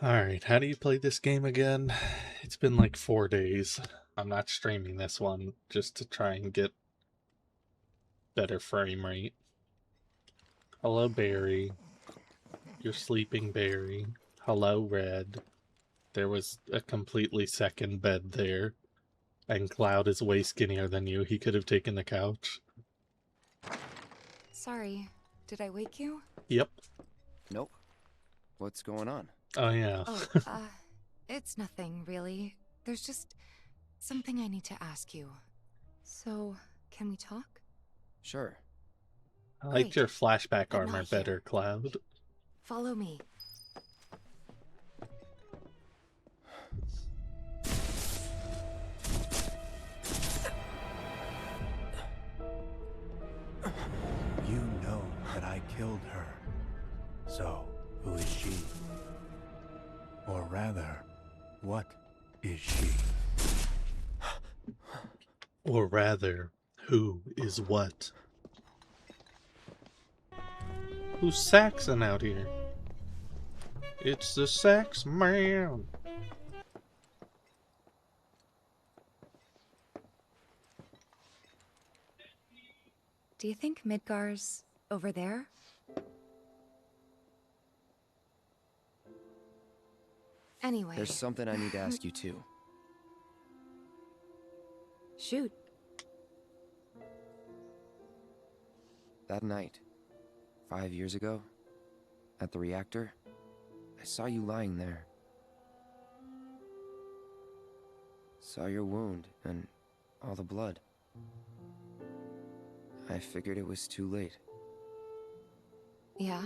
Alright, how do you play this game again? It's been like 4 days. I'm not streaming this one just to try and get better frame rate. Hello, Barry. You're sleeping, Barry. Hello, Red. There was a completely second bed there. And Cloud is way skinnier than you. He could have taken the couch. Sorry, did I wake you? Yep. Nope. What's going on? Oh, yeah. Oh, it's nothing, really. There's just something I need to ask you. So, can we talk? Sure. I liked your flashback but armor not better, here. Cloud. Follow me. You know that I killed her. So, who is she? Or rather, what is she? Or rather, who is what? Who's Saxon out here? It's the Sax Man. Do you think Midgar's over there? Anyway. There's something I need to ask you too. Shoot. That night, 5 years ago, at the reactor, I saw you lying there. Saw your wound and all the blood. I figured it was too late. Yeah?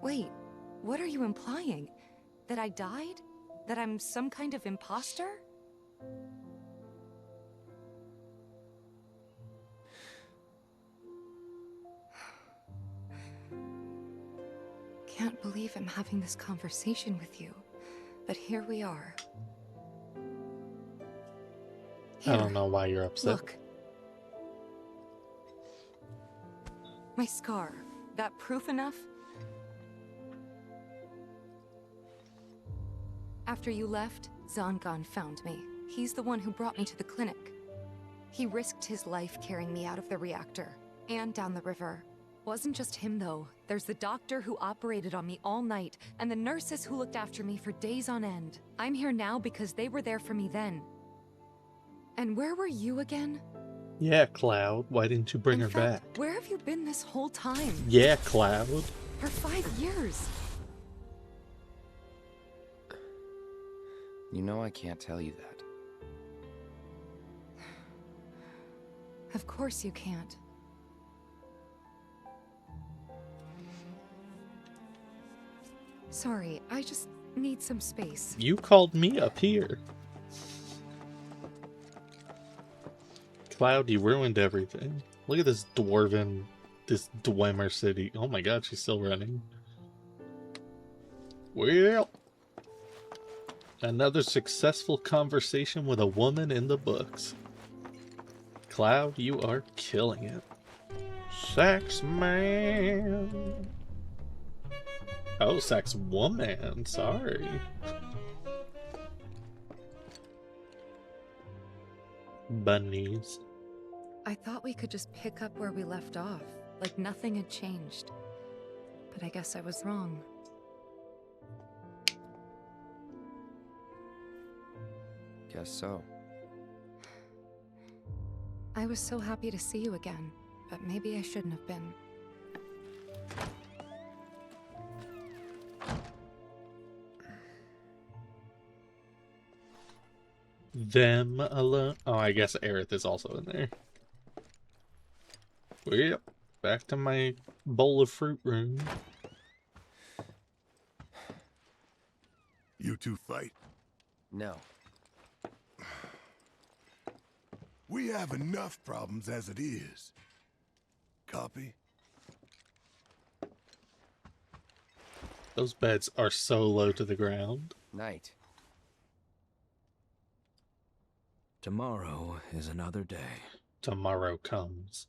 Wait, what are you implying? That I died? That I'm some kind of imposter? Can't believe I'm having this conversation with you, but here we are. I don't know why you're upset. Look. My scar. That proof enough? After you left, Zangan found me. He's the one who brought me to the clinic. He risked his life carrying me out of the reactor and down the river. Wasn't just him, though. There's the doctor who operated on me all night, and the nurses who looked after me for days on end. I'm here now because they were there for me then. And where were you again? Yeah, Cloud. Why didn't you bring her back? Where have you been this whole time? Yeah, Cloud. For 5 years. You know I can't tell you that. Of course you can't. Sorry, I just need some space. You called me up here. Cloud, you ruined everything. Look at this Dwemer city. Oh my god, she's still running. Well, another successful conversation with a woman in the books. Cloud, you are killing it. Sax Man. Oh, Sax Woman. Sorry. Bunnies. I thought we could just pick up where we left off, like nothing had changed. But I guess I was wrong. Guess so. I was so happy to see you again, but maybe I shouldn't have been. Them alone. Oh, I guess Aerith is also in there. Yep. Back to my bowl of fruit room. You two fight? No. We have enough problems as it is. Copy? Those beds are so low to the ground. Night. Tomorrow is another day. tomorrow comes.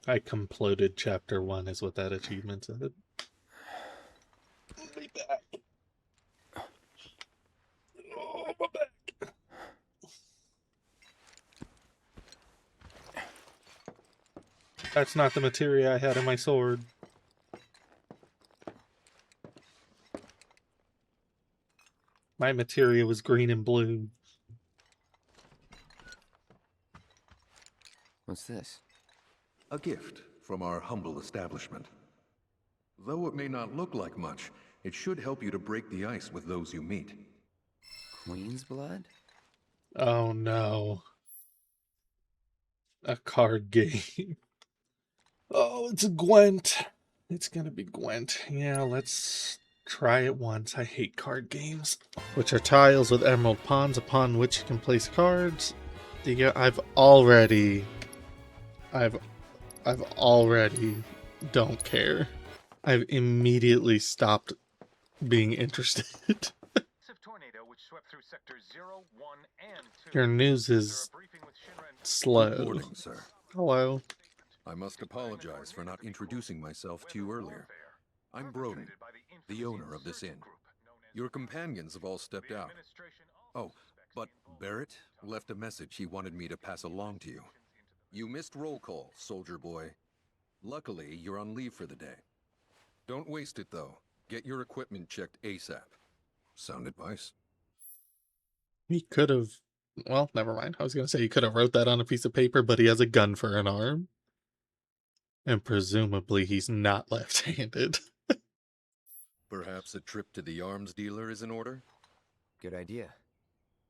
I completed chapter 1 is what that achievement said. Be back. Oh, my back. That's not the materia I had in my sword. My materia was green and blue. What's this? A gift from our humble establishment. Though it may not look like much, it should help you to break the ice with those you meet. Queen's blood? Oh no. A card game. Oh, it's Gwent. It's gonna be Gwent. Yeah, let's try it once. I hate card games. Which are tiles with emerald pawns upon which you can place cards. Yeah, I've already don't care. I've immediately stopped being interested. Tornado which swept through sectors 0, 1, and 2. Your news is slow. Good morning, sir. Hello. I must apologize for not introducing myself to you earlier. I'm Broden, the owner of this inn. Your companions have all stepped out. Oh, but Barrett left a message he wanted me to pass along to you. You missed roll call, soldier boy. Luckily, you're on leave for the day. Don't waste it, though. Get your equipment checked ASAP. Sound advice? He could have... Well, never mind. I was going to say he could have wrote that on a piece of paper, but he has a gun for an arm. And presumably he's not left-handed. Perhaps a trip to the arms dealer is in order? Good idea.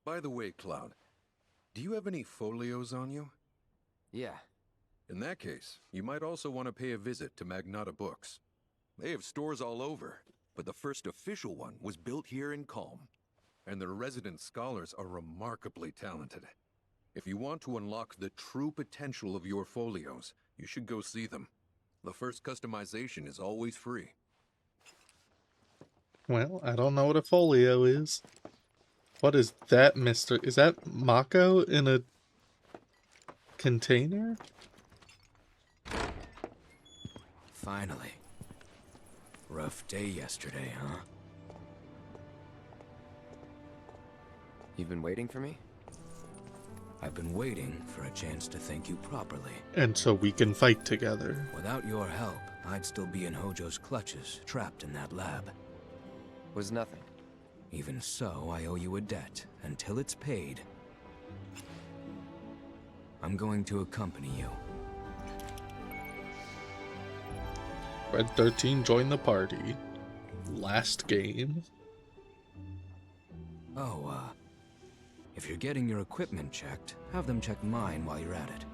By the way, Cloud, do you have any folios on you? Yeah. In that case, you might also want to pay a visit to Magnata Books. They have stores all over, but the first official one was built here in Calm. And their resident scholars are remarkably talented. If you want to unlock the true potential of your folios, you should go see them. The first customization is always free. Well, I don't know what a folio is. What is that, mister? Is that Mako in a container? Finally. Rough day yesterday, huh? You've been waiting for me? I've been waiting for a chance to thank you properly. And so we can fight together. Without your help, I'd still be in Hojo's clutches, trapped in that lab. Was nothing. Even so, I owe you a debt. Until it's paid, I'm going to accompany you. Red 13 joined the party. Last game. Oh, if you're getting your equipment checked, have them check mine while you're at it.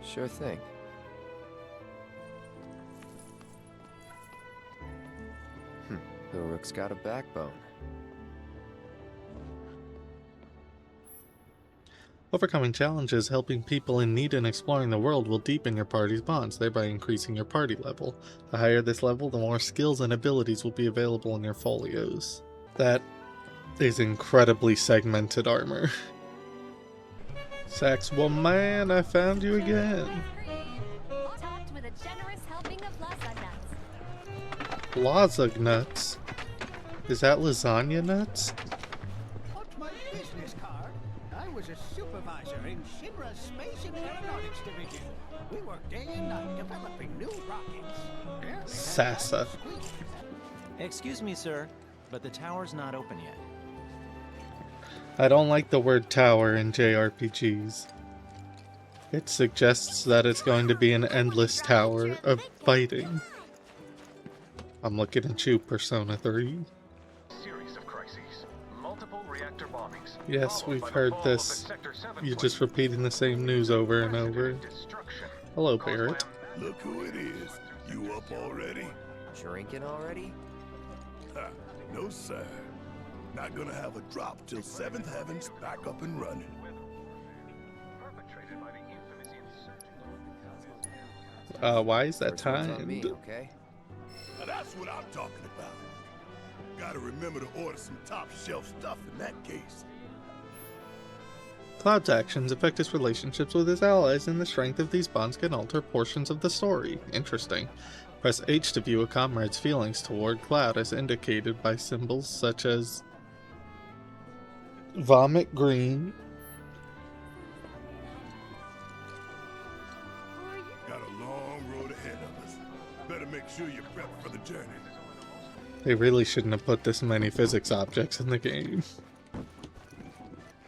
Sure thing. Ulrich's got a backbone. Overcoming challenges, helping people in need, and exploring the world will deepen your party's bonds, thereby increasing your party level. The higher this level, the more skills and abilities will be available in your folios. That is incredibly segmented armor. Sax woman, I found you again. Topped with a generous helping of Lasag nuts? Is that lasagna nuts? What's my business card? I was a supervisor in Shinra's Space and Aeronautics Division. We work day and night developing new rockets. Sassa. Excuse me, sir, but the tower's not open yet. I don't like the word tower in JRPGs. It suggests that it's going to be an endless tower of fighting. I'm looking at you, Persona 3. Series of crises. Multiple reactor bombings. Yes, we've heard this. You're just repeating the same news over and over. Hello, Barrett. Look who it is. You up already? Drinking already? Ha, no, sir. Not gonna have a drop till 7th Heaven's back up and running. Why is that First one's on me, timed? okay? Now that's what I'm talking about. Gotta remember to order some top shelf stuff in that case. Cloud's actions affect his relationships with his allies, and the strength of these bonds can alter portions of the story. Interesting. Press H to view a comrade's feelings toward Cloud as indicated by symbols such as vomit green. Got a long road ahead of us. Better make sure you're prepped for the journey. They really shouldn't have put this many physics objects in the game.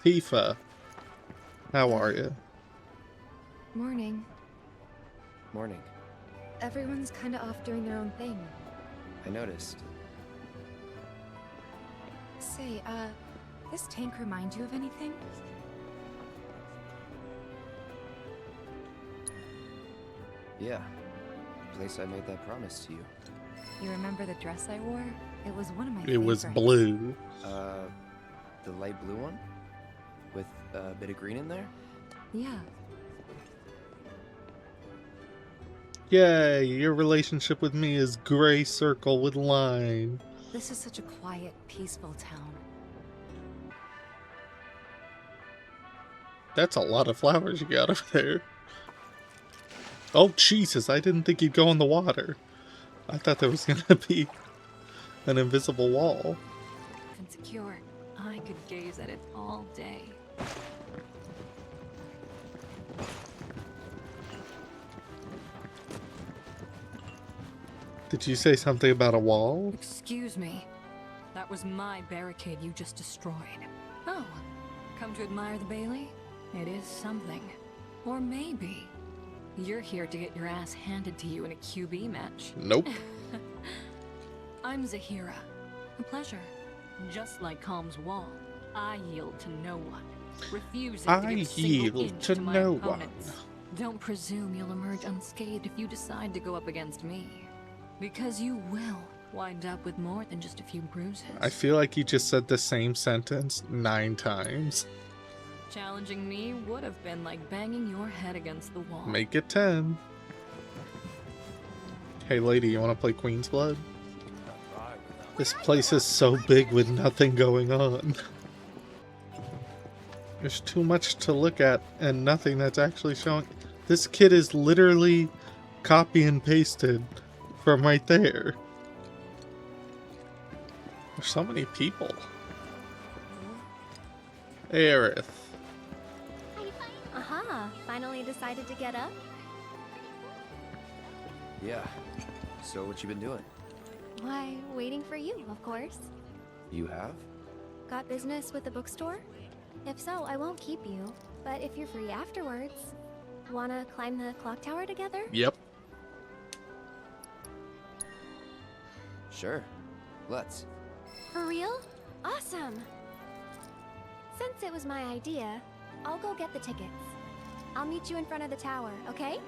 Tifa, how are you? Morning. Morning. Everyone's kinda off doing their own thing. I noticed. Say, this tank remind you of anything? Yeah. The place I made that promise to you. You remember the dress I wore? It was one of my It favorites. was blue. The light blue one? With a bit of green in there? Yeah. Yay, your relationship with me is gray circle with line. This is such a quiet, peaceful town. That's a lot of flowers you got over there. Oh, Jesus, I didn't think you'd go in the water. I thought there was gonna be an invisible wall. And secure. I could gaze at it all day. Did you say something about a wall? Excuse me. That was my barricade you just destroyed. Oh, come to admire the Bailey? It is something. Or maybe you're here to get your ass handed to you in a QB match. Nope. I'm Zahira. A pleasure. Just like Calm's wall, I yield to no one. Refusing to give a single inch to my opponents. Don't presume you'll emerge unscathed if you decide to go up against me. Because you will wind up with more than just a few bruises. I feel like you just said the same sentence 9 times. Challenging me would have been like banging your head against the wall. Make it 10. Hey lady, you want to play Queen's Blood? This place is so big with nothing going on. There's too much to look at and nothing that's actually showing. This kid is literally copy and pasted from right there. There's so many people. Aerith. Aha, finally decided to get up? Yeah. So what you been doing? Why, waiting for you, of course. You have? Got business with the bookstore? If so, I won't keep you. But if you're free afterwards, wanna climb the clock tower together? Yep. Sure. Let's. For real? Awesome! Since it was my idea, I'll go get the tickets. I'll meet you in front of the tower, okay?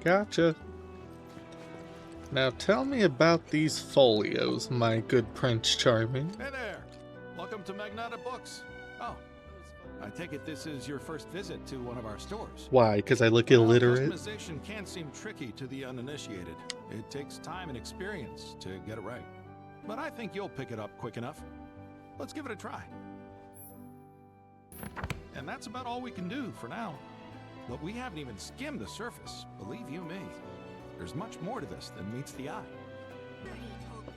Gotcha. Now tell me about these folios, my good Prince Charming. Hey there! Welcome to Magnata Books. Oh, I take it this is your first visit to one of our stores. Why? Because I look illiterate? Customization can seem tricky to the uninitiated. It takes time and experience to get it right. But I think you'll pick it up quick enough. Let's give it a try. And that's about all we can do for now. But we haven't even skimmed the surface, believe you me. There's much more to this than meets the eye.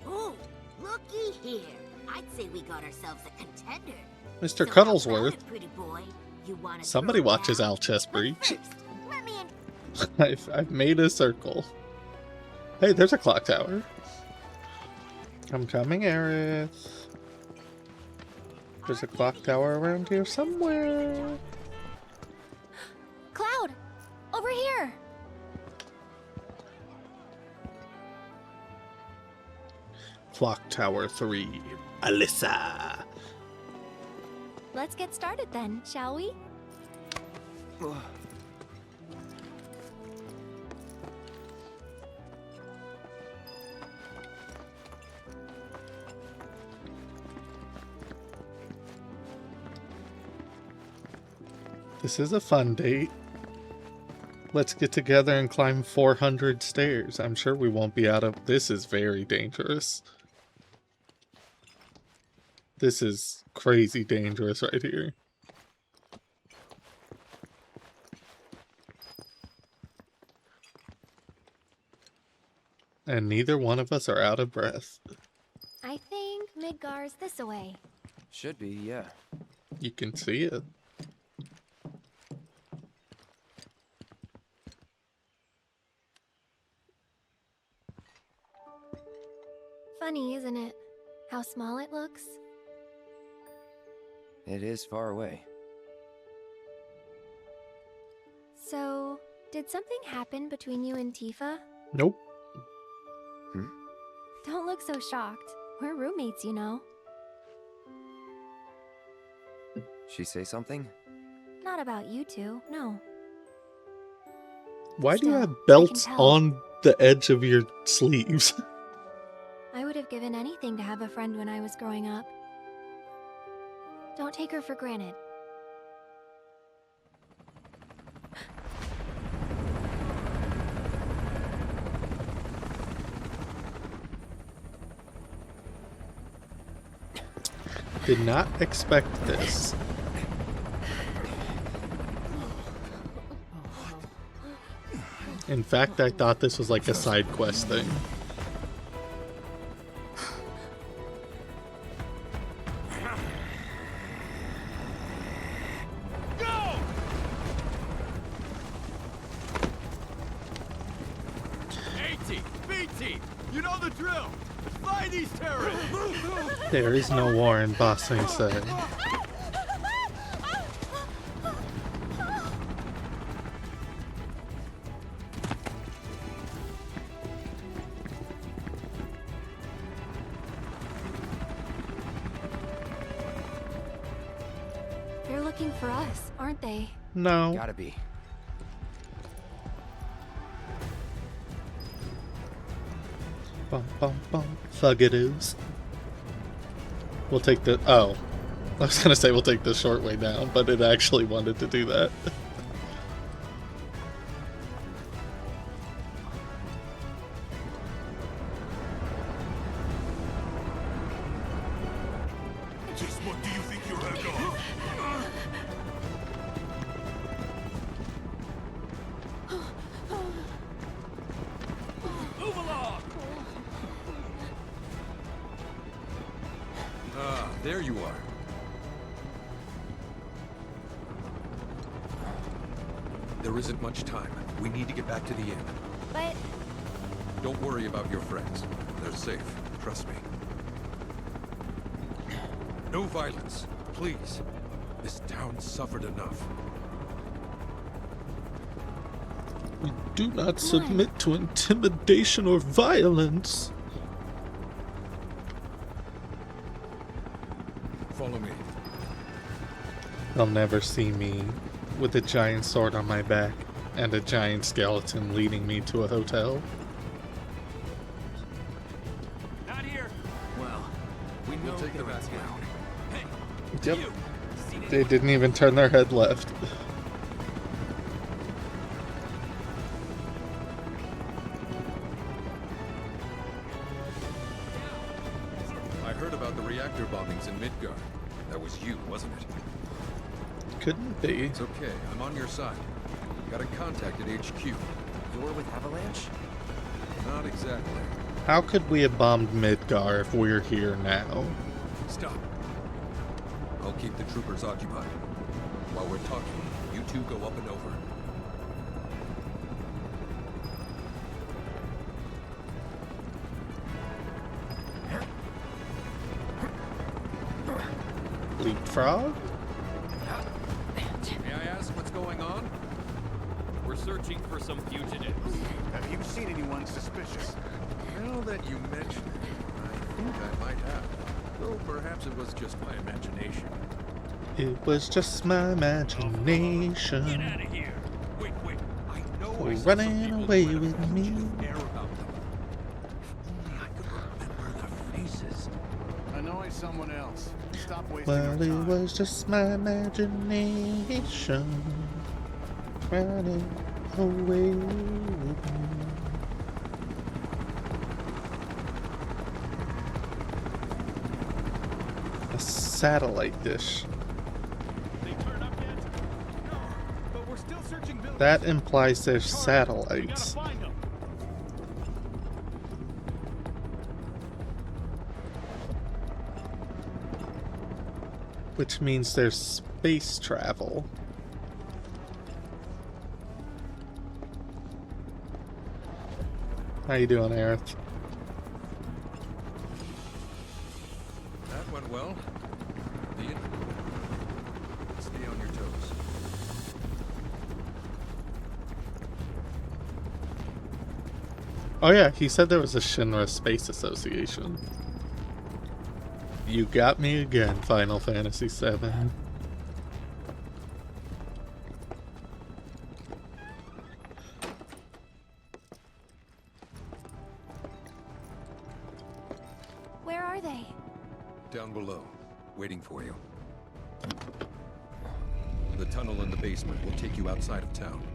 Oh, looky here. I'd say we got ourselves a contender. Mr. So Cuddlesworth. how about it, pretty boy? You wanna Somebody throw watches down? Alchest Breach. First, let me in. I've made a circle. Hey, there's a clock tower. I'm coming, Aerith. There's a clock tower around here somewhere. Cloud! Over here! Clock Tower 3. Alyssa. Let's get started then, shall we? This is a fun date. Let's get together and climb 400 stairs. I'm sure we won't be out of... This is very dangerous. This is crazy dangerous right here. And neither one of us are out of breath. I think Midgar's this away. Should be, yeah. You can see it. Funny, isn't it? How small it looks? It is far away. So, did something happen between you and Tifa? Nope. Don't look so shocked. We're roommates, you know. She say something? Not about you two, no. Why do you Still, have I can belts tell. on the edge of your sleeves? I would have given anything to have a friend when I was growing up. Don't take her for granted. Did not expect this. In fact, I thought this was like a side quest thing. BT, you know the drill. Fight these terrorists. There is no war in Ba Sing Se. They're looking for us, aren't they? No. Gotta be. Bum bum bum. Fugadoos. We'll take the. Oh. I was gonna say we'll take the short way down, but it actually wanted to do that. Just what do you think you're head on? Move along. Ah, there you are. There isn't much time. We need to get back to the inn. But Don't worry about your friends. They're safe. Trust me. No violence, please. This town suffered enough. We do not submit to intimidation or violence. Follow me. They'll never see me with a giant sword on my back and a giant skeleton leading me to a hotel. Not here. Well, we know take the they're rats around. Hey, Yep. you. See They didn't even turn their head left. I heard about the reactor bombings in Midgard. That was you, wasn't it? Couldn't be. It's okay. I'm on your side. Got a contact at HQ. You're with Avalanche? Not exactly. How could we have bombed Midgar if we're here now? Stop. I'll keep the troopers occupied. While we're talking, you two go up and over. Leapfrog? May I ask what's going on? We're searching for some fugitives. Have you seen anyone suspicious? Now that you mention it, I think I might have. Though perhaps it was just my imagination. It was just my Get imagination. out of here. Wait. I know Oh, I saw running some people away who had a with me. fugitive air about them. If only I could remember their faces. Annoy someone else. Stop wasting our Well, it time. was just my imagination. Running away with me. A satellite dish. They turn up yet? No, but we're still searching buildings. That implies there's Hurry, we gotta satellites. find them. Which means there's space travel. How you doing, Aerith? That went well. Stay on your toes. Oh yeah, he said there was a Shinra Space Association. You got me again, Final Fantasy VII. Where are they? Down below, waiting for you. The tunnel in the basement will take you outside of town.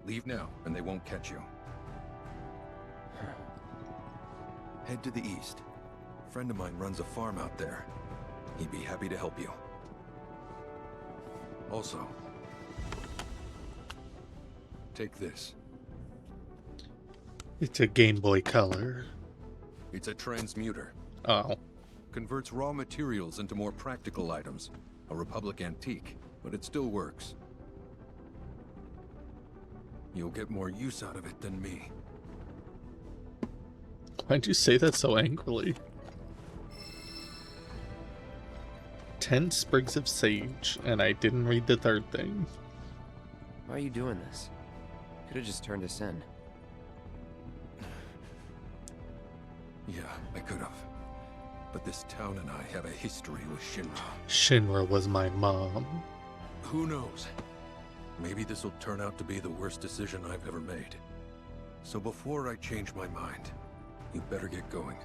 Leave now, and they won't catch you. Head to the east. A friend of mine runs a farm out there. He'd be happy to help you. Also, take this. It's a Game Boy Color. It's a transmuter. Oh. Converts raw materials into more practical items. A Republic antique, but it still works. You'll get more use out of it than me. Why'd you say that so angrily? 10 sprigs of sage, and I didn't read the third thing. Why are you doing this? Could have just turned us in. Yeah, I could have. But this town and I have a history with Shinra. Shinra was my mom. Who knows? Maybe this will turn out to be the worst decision I've ever made. So before I change my mind, you better get going.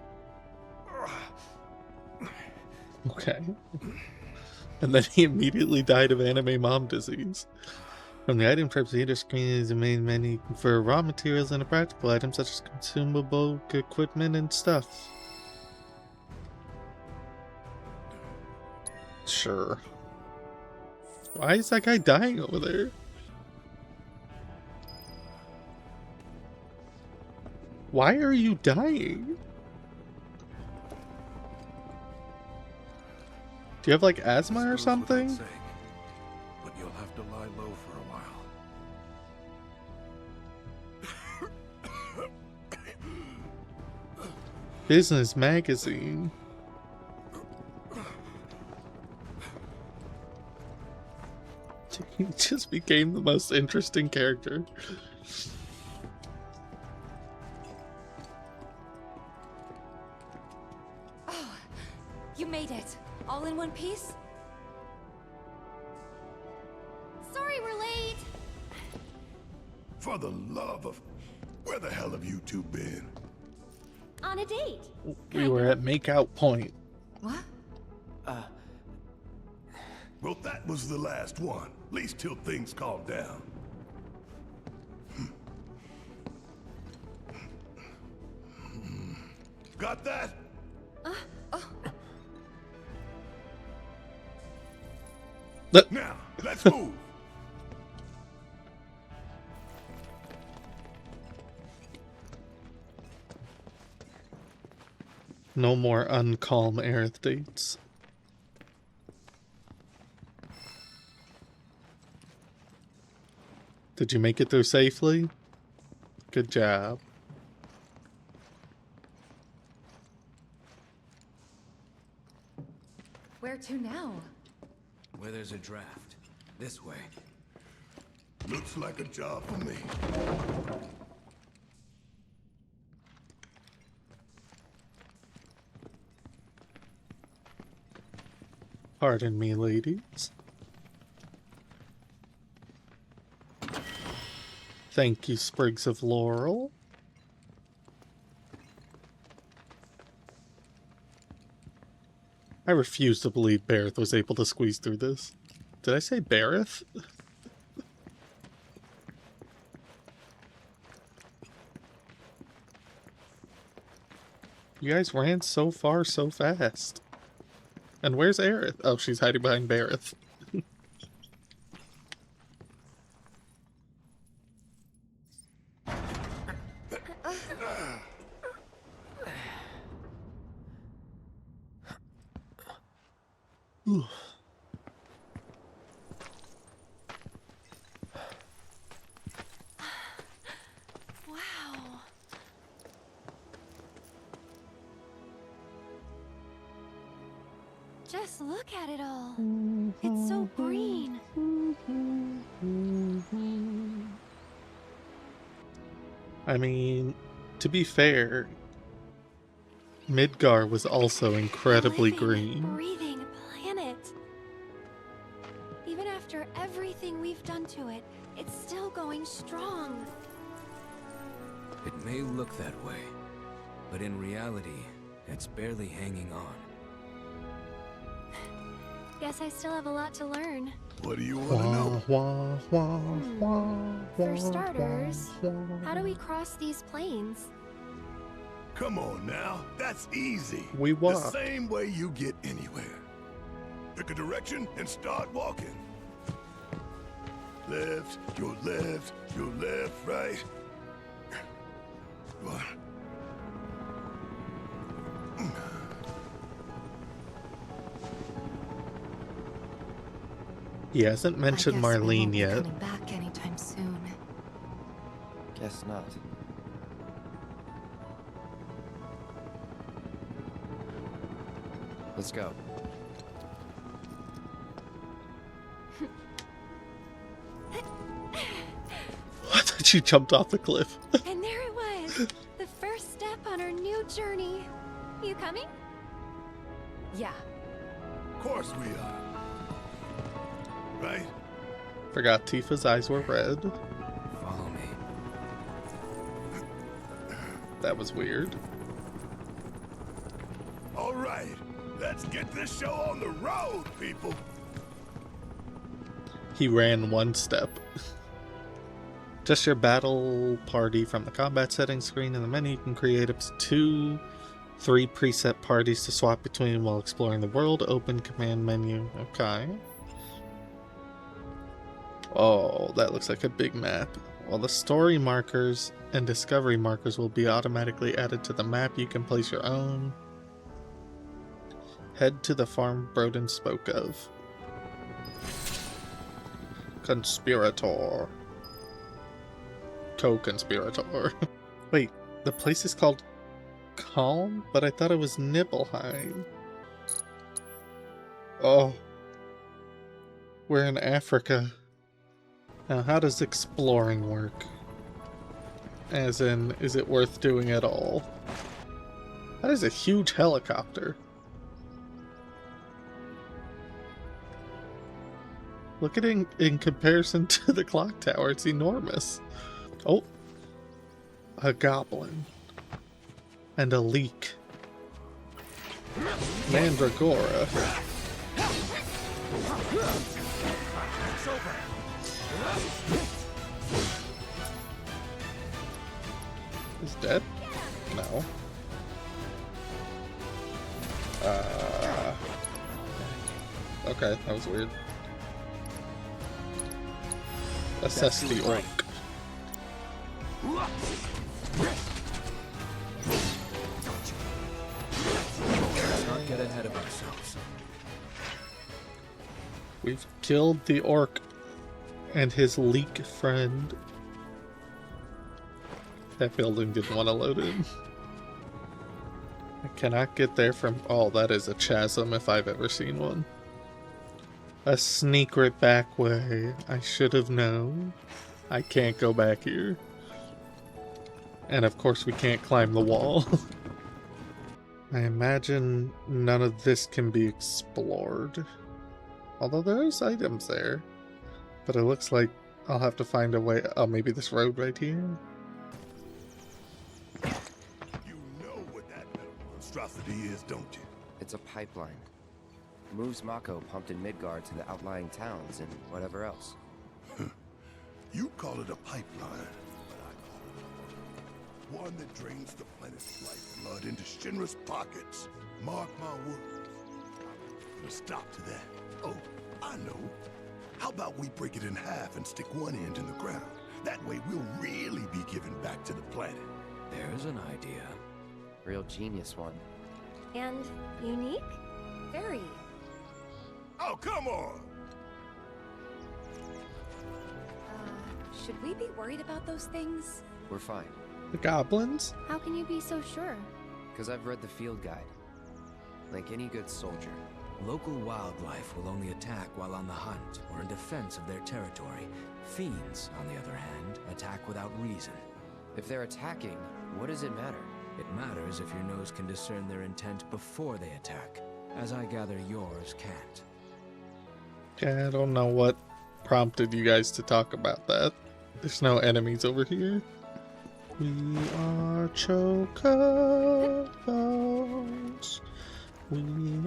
Okay. And then he immediately died of anime mom disease. From the item types, the screen is the main menu for raw materials and practical items such as consumable equipment and stuff. Sure. Why is that guy dying over there? Why are you dying? Do you have like asthma or something? Saying, but you'll have to lie low for a while. Business magazine. He just became the most interesting character. Oh, you made it. All in one piece? Sorry we're late. For the love of... Where the hell have you two been? On a date. We were at makeout point. What? Well, that was the last one. At least till things calm down. Got that? Now, let's move. No more uncalm Aerith dates. Did you make it through safely? Good job. Where to now? Where there's a draft. This way. Looks like a job for me. Pardon me, ladies. Thank you, sprigs of laurel. I refuse to believe Bareth was able to squeeze through this. Did I say Bareth? You guys ran so far so fast. And where's Aerith? Oh, she's hiding behind Bareth. Just look at it all. It's so green. I mean, to be fair, Midgar was also incredibly green. Breathing planet. Even after everything we've done to it, it's still going strong. It may look that way, but in reality, it's barely hanging on. Guess I still have a lot to learn. What do you want to know? For starters, how do we cross these plains? Come on now, that's easy. We walk. The same way you get anywhere. Pick a direction and start walking. Left, your left, right. What? He hasn't mentioned Marlene yet. Coming back anytime soon. Guess not. Let's go. I thought you jumped off the cliff. And there it was, the first step on our new journey. You coming? Yeah. Of course we are. Right? Forgot Tifa's eyes were red. Follow me. That was weird. All right, let's get this show on the road, people. He ran one step. Just your battle party from the combat settings screen in the menu. You can create up to 3 preset parties to swap between while exploring the world. Open command menu. Okay. Oh, that looks like a big map. While the story markers and discovery markers will be automatically added to the map, you can place your own. Head to the farm Broden spoke of. Conspirator. Co-conspirator. Wait, the place is called Calm? But I thought it was Nibelheim. Oh. We're in Africa. Now, how does exploring work? As in, is it worth doing at all? That is a huge helicopter. Look at it in comparison to the clock tower. It's enormous. Oh. A goblin. And a leek. Mandragora. Is dead? No. Okay, that was weird. Assess the orc. Let's not get ahead of ourselves. We've killed the orc and his leek friend. That building didn't want to load in. I cannot get there from... Oh, that is a chasm if I've ever seen one. A secret back way. I should have known. I can't go back here. And of course we can't climb the wall. I imagine none of this can be explored. Although there's items there. But it looks like I'll have to find a way... Oh, maybe this road right here? You know what that metal monstrosity is, don't you? It's a pipeline. Moves Mako pumped in Midgard to the outlying towns and whatever else. You call it a pipeline, but I call it one that drains the planet's lifeblood into Shinra's pockets. Mark my words. Put a stop to that. Oh, I know. How about we break it in half and stick one end in the ground? That way we'll really be giving back to the planet. There's an idea. Real genius one. And unique? Very. Oh, come on! Should we be worried about those things? We're fine. The goblins? How can you be so sure? Because I've read the field guide. Like any good soldier, Local wildlife will only attack while on the hunt or in defense of their territory. Fiends, on the other hand, attack without reason. If they're attacking, what does it matter? It matters if your nose can discern their intent before they attack, as I gather yours can't. Yeah, I don't know what prompted you guys to talk about that. There's no enemies over here. We are Chocobos. We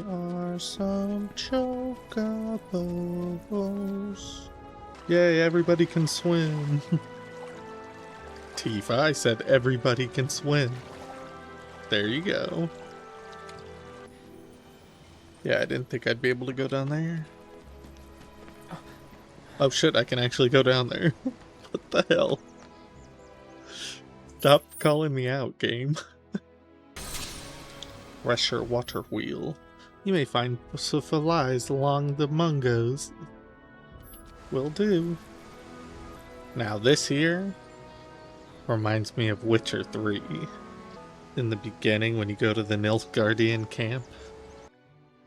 are some Chocobos. Yay, everybody can swim. Tifa, I said everybody can swim. There you go. Yeah, I didn't think I'd be able to go down there. Oh shit, I can actually go down there. What the hell? Stop calling me out, game. Pressure water wheel. You may find supplies along the mungos. Will do. Now this here reminds me of Witcher 3. In the beginning when you go to the Nilfgaardian camp.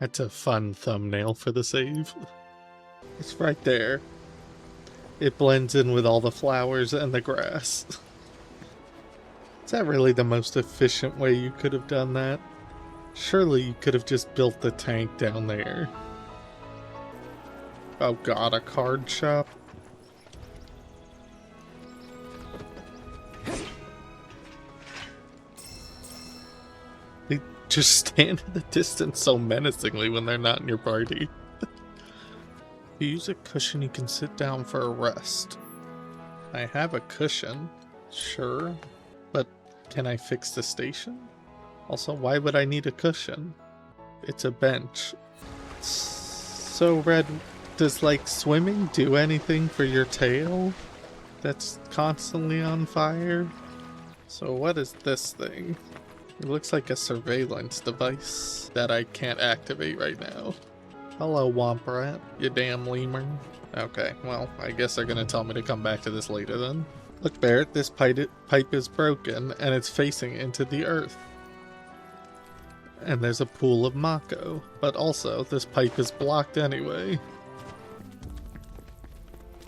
That's a fun thumbnail for the save. It's right there. It blends in with all the flowers and the grass. Is that really the most efficient way you could have done that? Surely you could have just built the tank down there. Oh god, a card shop? They just stand at a distance so menacingly when they're not in your party. If you use a cushion, you can sit down for a rest. I have a cushion, sure, but can I fix the station? Also, why would I need a cushion? It's a bench. So, Red, does, like, swimming do anything for your tail? That's constantly on fire? So what is this thing? It looks like a surveillance device that I can't activate right now. Hello, Womp Rat, you damn lemur. Okay, well, I guess they're gonna tell me to come back to this later then. Look, Barrett, this pipe is broken, and it's facing into the earth. And there's a pool of Mako, but also, this pipe is blocked anyway.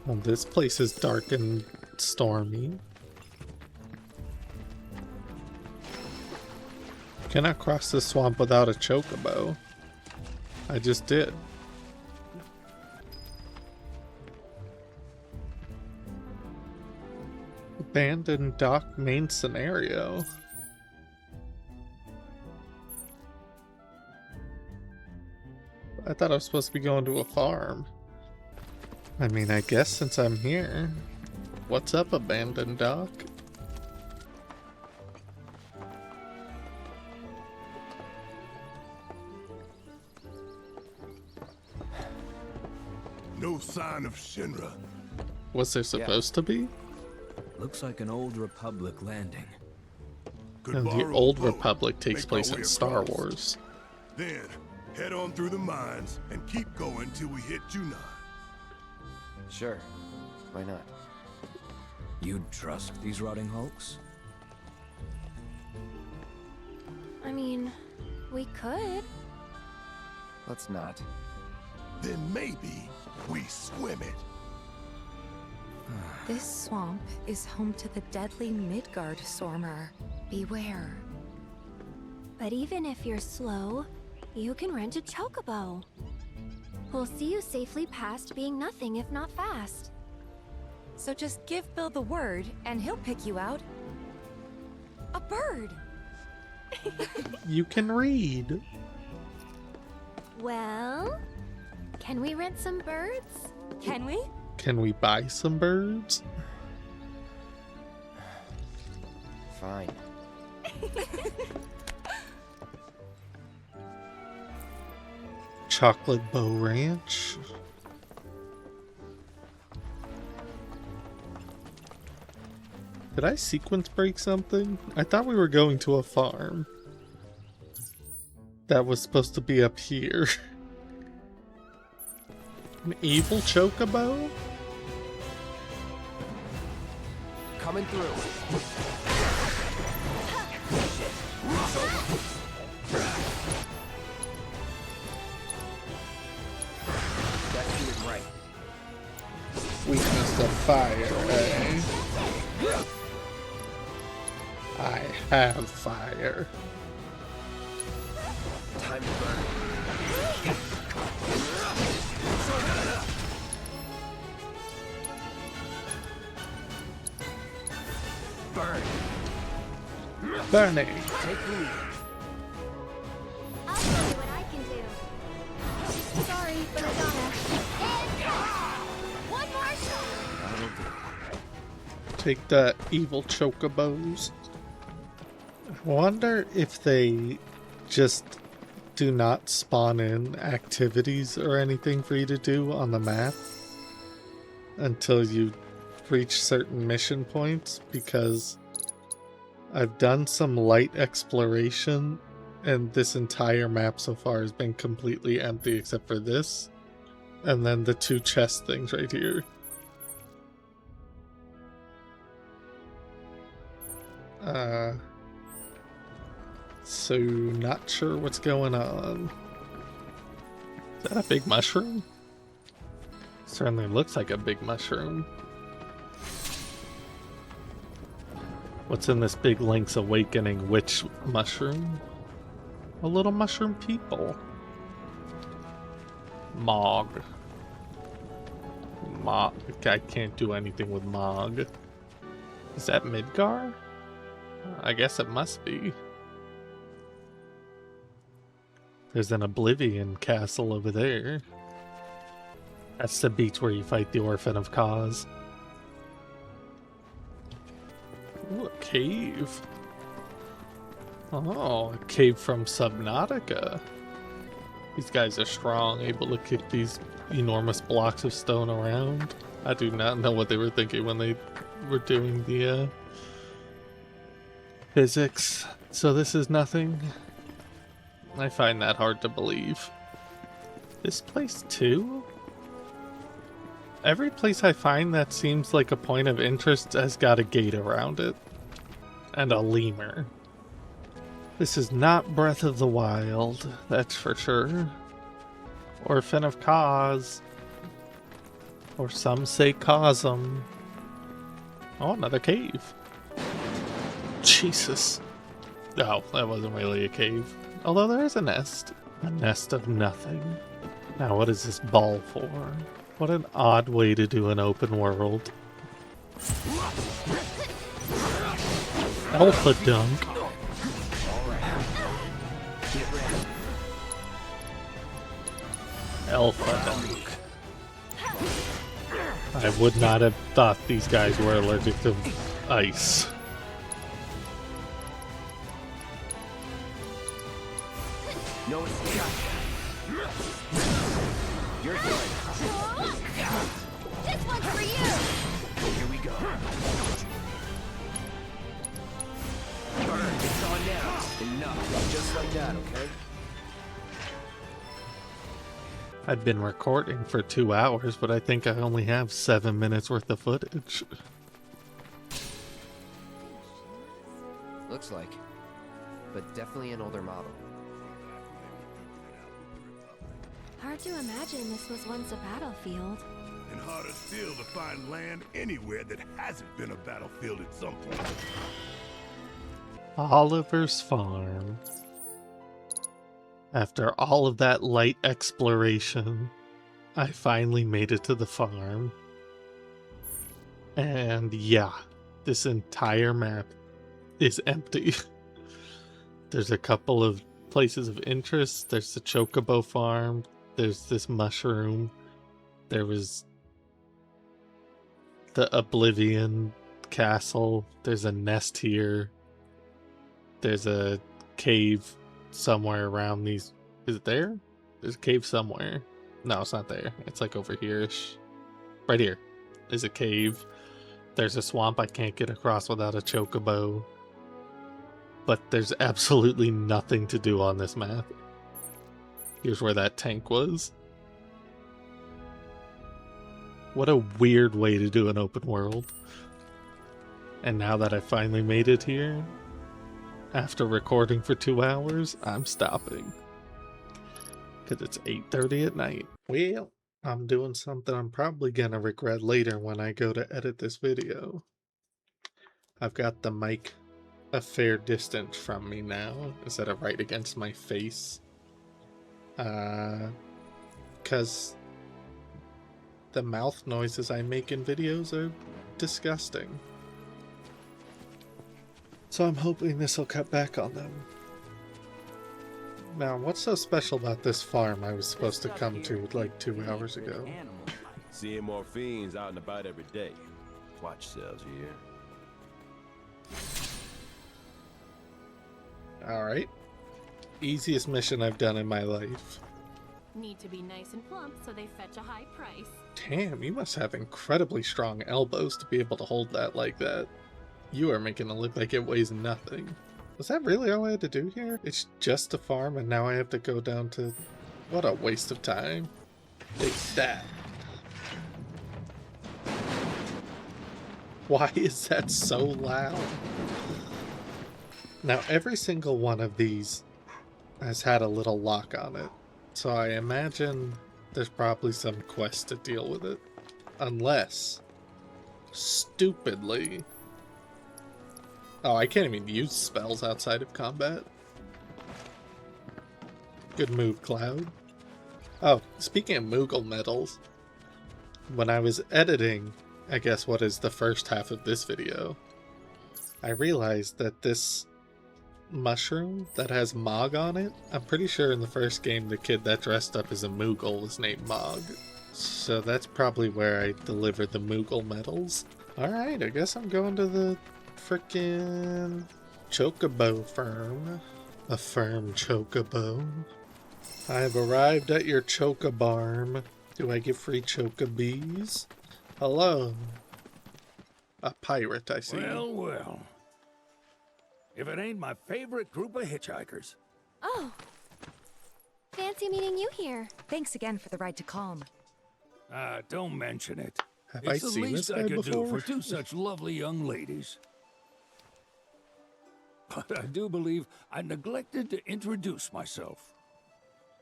Well, this place is dark and stormy. Cannot cross the swamp without a chocobo. I just did. Abandoned dock main scenario. I thought I was supposed to be going to a farm. I mean, I guess since I'm here. What's up, abandoned dock? No sign of Shinra. Was there supposed to be? Looks like an old Republic landing. No, the Old Republic takes place in Star Wars. Then, head on through the mines and keep going till we hit Junon. Sure. Why not? You'd trust these rotting hulks? I mean, we could. Let's not. Then maybe we swim it. This swamp is home to the deadly Midgard Stormer. Beware. But even if you're slow, you can rent a chocobo. We'll see you safely past being nothing if not fast. So just give Bill the word, and he'll pick you out. A bird! You can read. Well, can we rent some birds? Can we? Can we buy some birds? Fine. Chocolate Bow Ranch. Did I sequence break something? I thought we were going to a farm. That was supposed to be up here. An evil chocobo? Coming through. Weakness to fire, eh? I have fire. Time to burn. Burn. Burning. Take the lead. I'll show you what I can do. Sorry, but I gotta. One more shot. That'll do. Take the evil chocobos. I wonder if they just do not spawn in activities or anything for you to do on the map until you reach certain mission points, because I've done some light exploration and this entire map so far has been completely empty except for this and then the two chest things right here. So not sure what's going on. Is that a big mushroom? Certainly looks like a big mushroom. What's in this big Link's Awakening witch mushroom? A little mushroom people. Mog. Mog. I can't do anything with Mog. Is that Midgar? I guess it must be. There's an Oblivion castle over there. That's the beach where you fight the Orphan of Cause. Ooh, a cave. Oh, a cave from Subnautica. These guys are strong, able to kick these enormous blocks of stone around. I do not know what they were thinking when they were doing the physics. So this is nothing. I find that hard to believe. This place too? Every place I find that seems like a point of interest has got a gate around it. And a lemur. This is not Breath of the Wild, that's for sure. Orphan of Cause. Or some say Cosm. Oh, another cave. Jesus. Oh, that wasn't really a cave. Although there is a nest. A nest of nothing. Now what is this ball for? What an odd way to do an open world. Alpha Dunk. Alpha Dunk. I would not have thought these guys were allergic to ice. No escape. You're done. This one's for you. Here we go. Burn, it's on now. Enough. Just like that, okay? I've been recording for 2 hours, but I think I only have 7 minutes worth of footage. Looks like. But definitely an older model. Hard to imagine this was once a battlefield. And harder still to find land anywhere that hasn't been a battlefield at some point. Oliver's Farm. After all of that light exploration, I finally made it to the farm. And yeah, this entire map is empty. There's a couple of places of interest. There's the Chocobo farm. There's this mushroom. There was the Oblivion castle. There's a nest here. There's a cave somewhere around these. Is it there? There's a cave somewhere. No, it's not there. It's like over here-ish. Right here is a cave. There's a swamp I can't get across without a chocobo. But there's absolutely nothing to do on this map. Here's where that tank was. What a weird way to do an open world. And now that I finally made it here, after recording for 2 hours, I'm stopping. Because it's 8:30 at night. Well, I'm doing something I'm probably gonna regret later when I go to edit this video. I've got the mic a fair distance from me now, instead of right against my face. Because the mouth noises I make in videos are disgusting. So I'm hoping this will cut back on them. Now, what's so special about this farm I was supposed to come to like 2 hours ago? Seeing more fiends out and about every day. Watch yourselves here. Alright. Easiest mission I've done in my life. Need to be nice and plump so they fetch a high price. Damn, you must have incredibly strong elbows to be able to hold that like that. You are making it look like it weighs nothing. Was that really all I had to do here? It's just a farm and now I have to go down to... What a waste of time. Take that. Why is that so loud? Now every single one of these has had a little lock on it. So I imagine there's probably some quest to deal with it. Unless, stupidly... Oh, I can't even use spells outside of combat. Good move, Cloud. Oh, speaking of Moogle medals, when I was editing, I guess what is the first half of this video, I realized that this mushroom that has Mog on it, I'm pretty sure in the first game the kid that dressed up as a Moogle was named Mog. So that's probably where I delivered the Moogle medals. Alright, I guess I'm going to the frickin' Chocobo firm. A firm Chocobo. I have arrived at your Chocobarm. Do I get free Chocobees? Hello. A pirate, I see. Well, well. If it ain't my favorite group of hitchhikers. Oh. Fancy meeting you here. Thanks again for the ride to Calm. Don't mention it. Have It's I the seen least this I guy could before? do for two such lovely young ladies. But I do believe I neglected to introduce myself.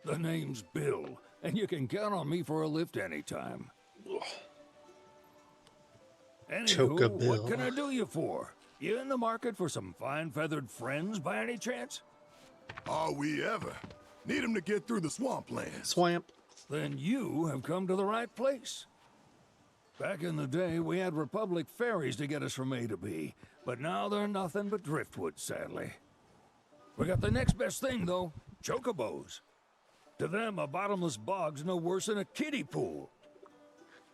The name's Bill, and you can count on me for a lift anytime. Anywho, what can I do you for? You in the market for some fine-feathered friends by any chance? Are we ever? Need them to get through the swampland. Swamp. Then you have come to the right place. Back in the day, we had Republic ferries to get us from A to B, but now they're nothing but driftwood, sadly. We got the next best thing, though, chocobos. To them, a bottomless bog's no worse than a kiddie pool.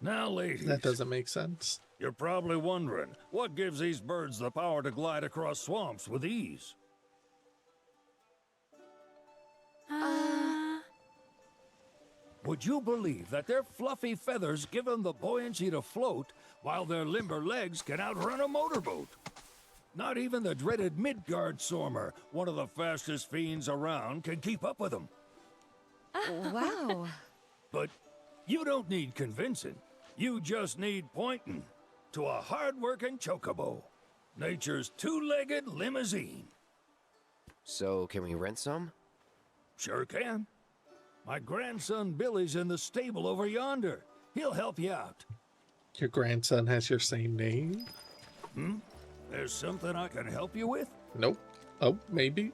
Now, ladies... That doesn't make sense. You're probably wondering, what gives these birds the power to glide across swamps with ease? Would you believe that their fluffy feathers give them the buoyancy to float, while their limber legs can outrun a motorboat? Not even the dreaded Midgard Sormer, one of the fastest fiends around, can keep up with them. Wow. But you don't need convincing. You just need pointing to a hard-working chocobo. Nature's two-legged limousine. So, can we rent some? Sure can. My grandson Billy's in the stable over yonder. He'll help you out. Your grandson has your same name? Hmm? There's something I can help you with? Nope. Oh, maybe.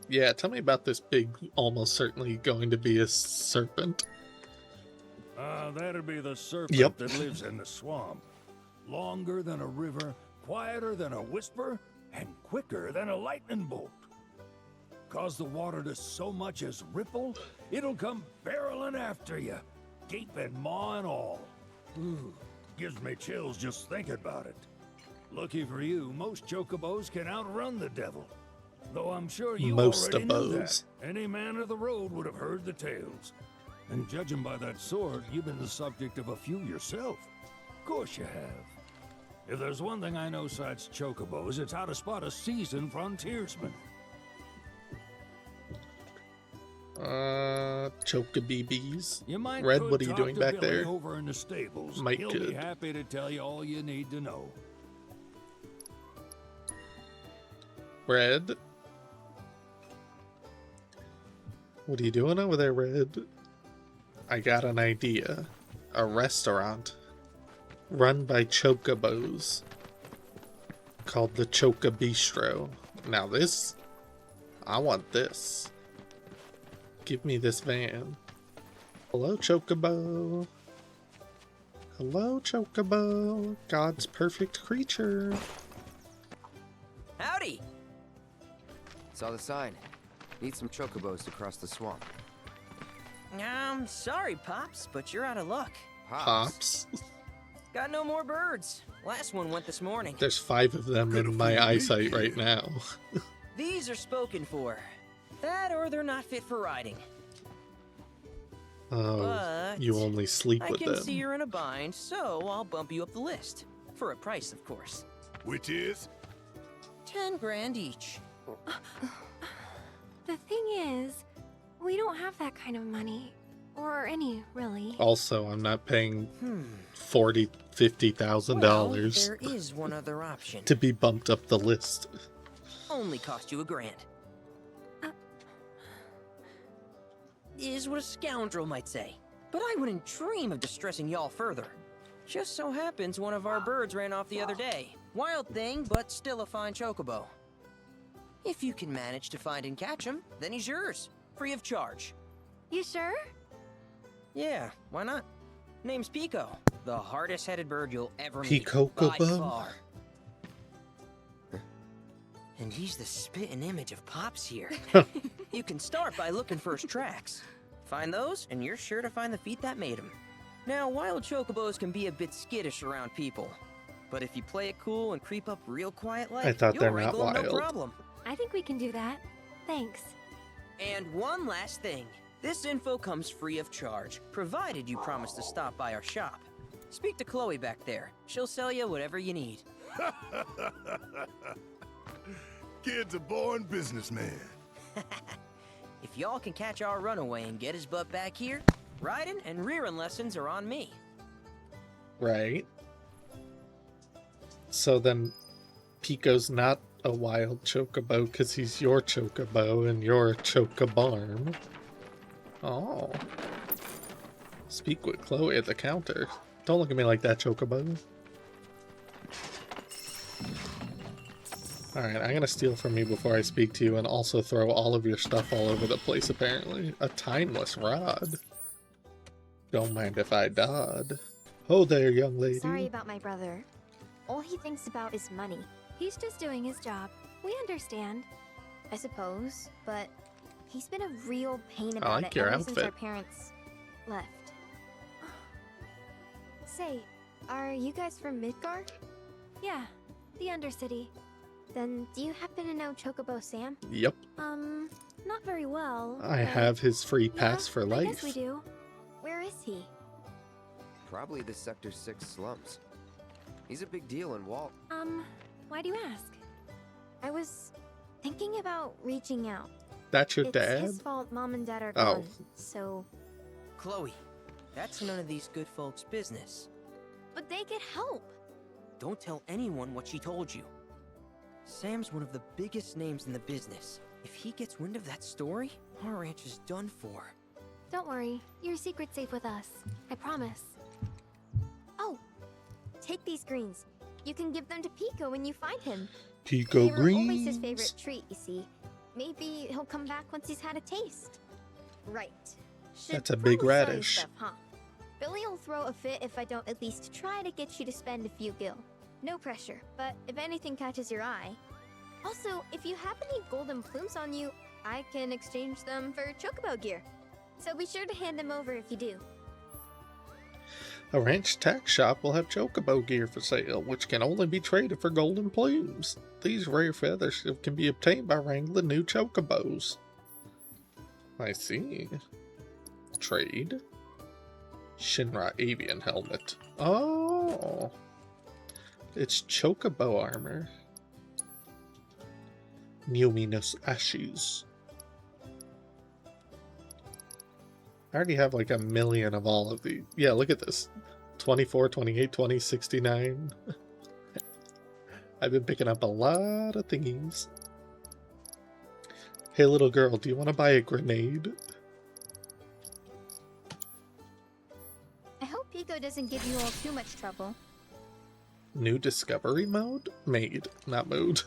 Yeah, tell me about this big, almost certainly going to be a serpent. That'd be the serpent that lives in the swamp. Longer than a river, quieter than a whisper, and quicker than a lightning bolt. Cause the water to so much as ripple, it'll come barreling after you, gaping maw and all. Ooh, gives me chills just thinking about it. Lucky for you, most chocobos can outrun the devil. Though I'm sure you already knew that. Any man of the road would have heard the tales. And judging by that sword, you've been the subject of a few yourself. Of course you have. If there's one thing I know besides chocobos, it's how to spot a seasoned frontiersman. Chocobibis. Red, what are you doing back there? Over in the stables. Mike He'll could. be happy to tell you all you need to know. Red? What are you doing over there, Red? I got an idea. A restaurant run by chocobos called the Choca Bistro. Now this, I want this. Give me this van. Hello, Chocobo. Hello, Chocobo. God's perfect creature. Howdy! Saw the sign. Need some chocobos to cross the swamp. Sorry, Pops, but you're out of luck. Pops? Got no more birds. Last one went this morning. There's 5 of them in my eyesight right now. These are spoken for. That or they're not fit for riding. Oh, But you only sleep with I can them. see you're in a bind, so I'll bump you up the list. For a price, of course. Which is? 10 grand each. The thing is, we don't have that kind of money. Or any, really. Also, I'm not paying $40,000-$50,000 There is one other option. to be bumped up the list. Only cost you $1 grand. Is what a scoundrel might say. But I wouldn't dream of distressing y'all further. Just so happens one of our birds ran off the other day. Wild thing, but still a fine chocobo. If you can manage to find and catch him, then he's yours. Free of charge. You sure? Yeah, why not? Name's Pico. The hardest-headed bird you'll ever meet. Pico-cobo? By far. And he's the spitting image of Pops here. You can start by looking for his tracks. Find those, and you're sure to find the feet that made him. Now, wild chocobos can be a bit skittish around people. But if you play it cool and creep up real quiet like, I thought you'll they're not wrangle 'em no wild. problem. I think we can do that. Thanks. And one last thing. This info comes free of charge, provided you promise to stop by our shop. Speak to Chloe back there. She'll sell you whatever you need. Kid's a born businessman. If y'all can catch our runaway and get his butt back here, riding and rearing lessons are on me. Right. So then Pico's not a wild chocobo because he's your chocobo and you're a chocobarm. Oh. Speak with Chloe at the counter. Don't look at me like that, chocobo. Alright, I'm gonna steal from you before I speak to you and also throw all of your stuff all over the place, apparently. A timeless rod. Don't mind if I dod. Oh there, young lady. Sorry about my brother. All he thinks about is money. He's just doing his job. We understand. I suppose, but he's been a real pain about like it your ever since outfit. our parents left. Say, are you guys from Midgard? Yeah, the Undercity. Then do you happen to know Chocobo Sam? Yep. Not very well. I but have his free pass for I life. guess we do. Where is he? Probably the Sector 6 slums. He's a big deal in Walt. Why do you ask? I was thinking about reaching out. That's your It's dad? his fault Mom and Dad are Oh. gone, so... Chloe, that's none of these good folks' business. But they get help. Don't tell anyone what she told you. Sam's one of the biggest names in the business. If he gets wind of that story, our ranch is done for. Don't worry, your secret's safe with us. I promise. Oh, take these greens. You can give them to Pico when you find him. Pico They were always his greens. favorite treat, you see. Maybe he'll come back once he's had a taste. Right. Should That's a big probably sell you radish. Stuff, huh? Billy will throw a fit if I don't at least try to get you to spend a few gil. No pressure, but if anything catches your eye. Also, if you have any golden plumes on you, I can exchange them for chocobo gear. So be sure to hand them over if you do. A ranch tax shop will have chocobo gear for sale, which can only be traded for golden plumes. These rare feathers can be obtained by wrangling new chocobos. I see. Trade. Shinra avian helmet. Oh! It's chocobo armor. Numinous ashes. I already have like 1 million of all of these. Yeah, look at this. 24, 28, 20, 69. I've been picking up a lot of thingies. Hey little girl, do you want to buy a grenade? it doesn't give you all too much trouble. New discovery mode? Made, not mode.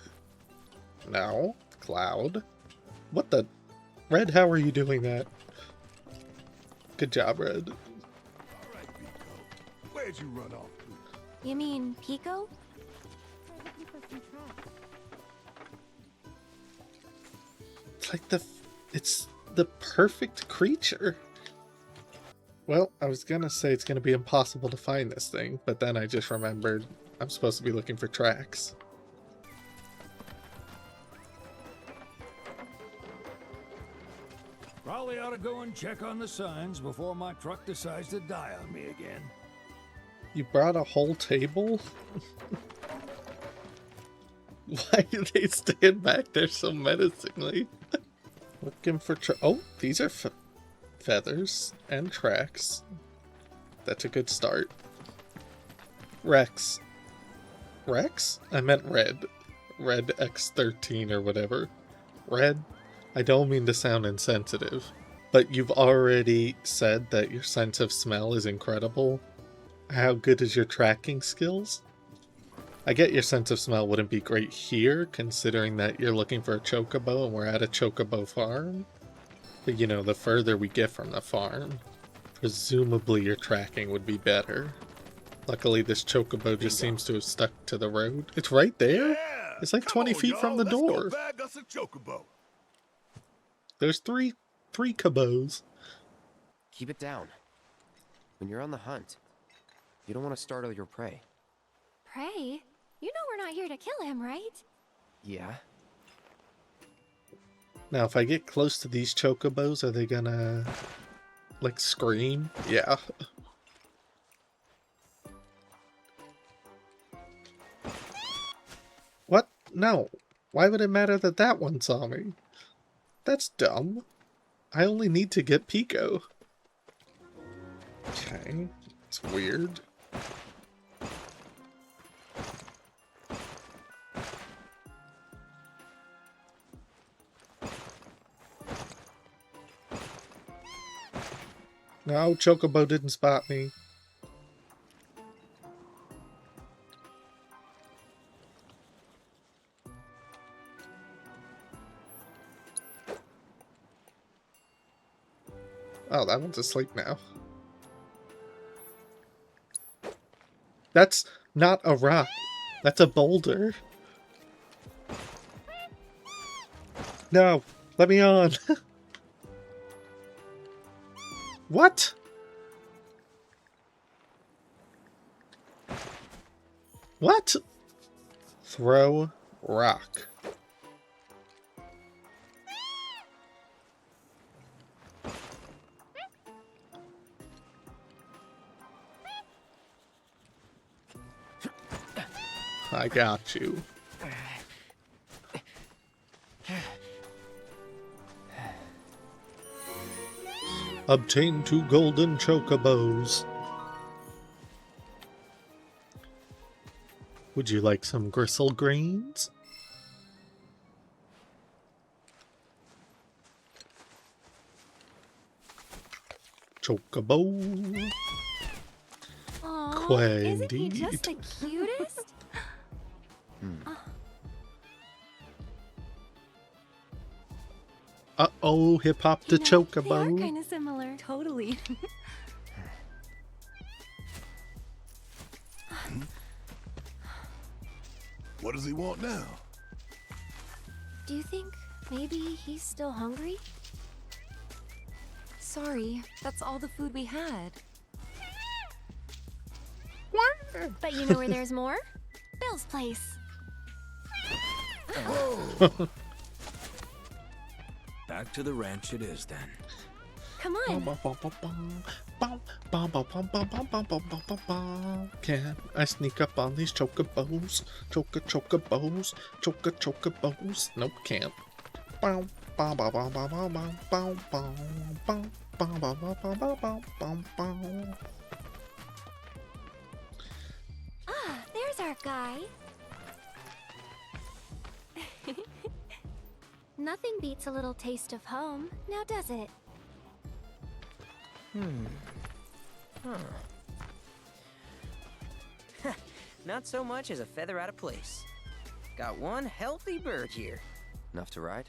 No. Cloud. What the? Red, how are you doing that? Good job, Red. Alright, Pico. Where'd you run off to? You mean Pico? It's like it's the perfect creature. Well, I was gonna say it's gonna be impossible to find this thing, but then I just remembered I'm supposed to be looking for tracks. Probably ought to go and check on the signs before my truck decides to die on me again. You brought a whole table? Why do they stand back there so menacingly? Looking for oh, these are feathers and tracks. That's a good start. Rex. Rex? I meant Red. Red X13 or whatever. Red? I don't mean to sound insensitive, but you've already said that your sense of smell is incredible. How good is your tracking skills? I get your sense of smell wouldn't be great here, considering that you're looking for a chocobo and we're at a chocobo farm. But you know, the further we get from the farm, presumably your tracking would be better. Luckily this chocobo just seems to have stuck to the road. It's right there? Yeah! It's like Come 20 on, feet y'all. from the Let's door. Go bag us a chocobo. There's three cabos. Keep it down. When you're on the hunt, you don't want to startle your prey. Prey? You know we're not here to kill him, right? Yeah? Now if I get close to these chocobos, are they gonna, like, scream? Yeah. What? No. Why would it matter that that one saw me? That's dumb. I only need to get Pico. Okay. It's weird. No, Chocobo didn't spot me. Oh, that one's asleep now. That's not a rock. That's a boulder. No, let me on. What? What? Throw rock. I got you. Obtain 2 golden chocobos. Would you like some gristle greens? Chocobo. Aww, isn't he Indeed. just the cutest? Uh-oh, hip hop the They chocobo. are kind of similar. Totally. What does he want now? Do you think maybe he's still hungry? Sorry, that's all the food we had. But you know where there's more? Bill's place. Back to the ranch it is then. Come on. Can I sneak up on these chocobos? Chocobos. Chocobos. Nope, can't. Ah, there's our guy. Nothing beats a little taste of home, now does it? not so much as a feather out of place. Got one healthy bird here. Enough to ride?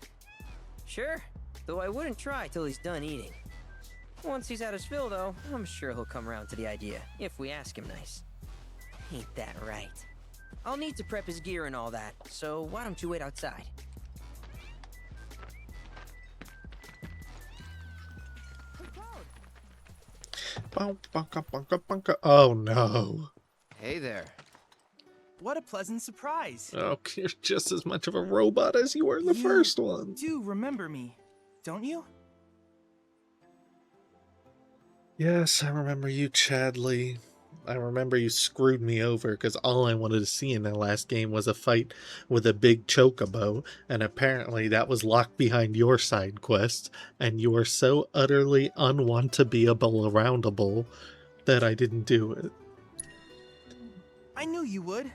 Sure, though I wouldn't try till he's done eating. Once he's had his fill, though, I'm sure he'll come around to the idea, if we ask him nice. Ain't that right? I'll need to prep his gear and all that, so why don't you wait outside? Oh no. Hey there. What a pleasant surprise. Oh, you're just as much of a robot as you were in the first one. You do remember me, don't you? Yes, I remember you, Chadley. I remember you screwed me over because all I wanted to see in that last game was a fight with a big chocobo, and apparently that was locked behind your side quest, and you are so utterly unwantabeable aroundable that I didn't do it. I knew you would.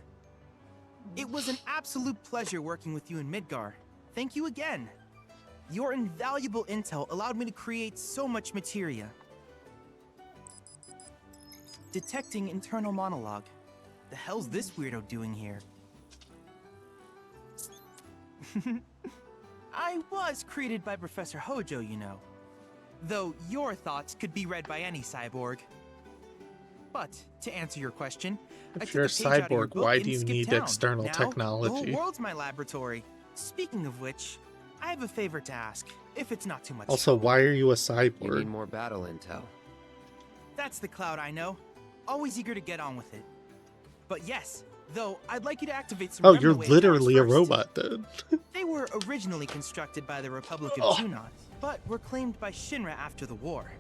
It was an absolute pleasure working with you in Midgar. Thank you again. Your invaluable intel allowed me to create so much materia. Detecting internal monologue. The hell's this weirdo doing here? I was created by Professor Hojo, you know. Though your thoughts could be read by any cyborg. But, to answer your question, If you're a cyborg, why do you need external now, technology? The whole world's my laboratory. Speaking of which, I have a favor to ask, if it's not too much. Also, why are you a cyborg? You need more battle intel. That's the Cloud I know. Always eager to get on with it. But yes, though, I'd like you to activate some Oh, you're Remnawave literally a towers first. robot then. They were originally constructed by the Republic of Junon, but were claimed by Shinra after the war.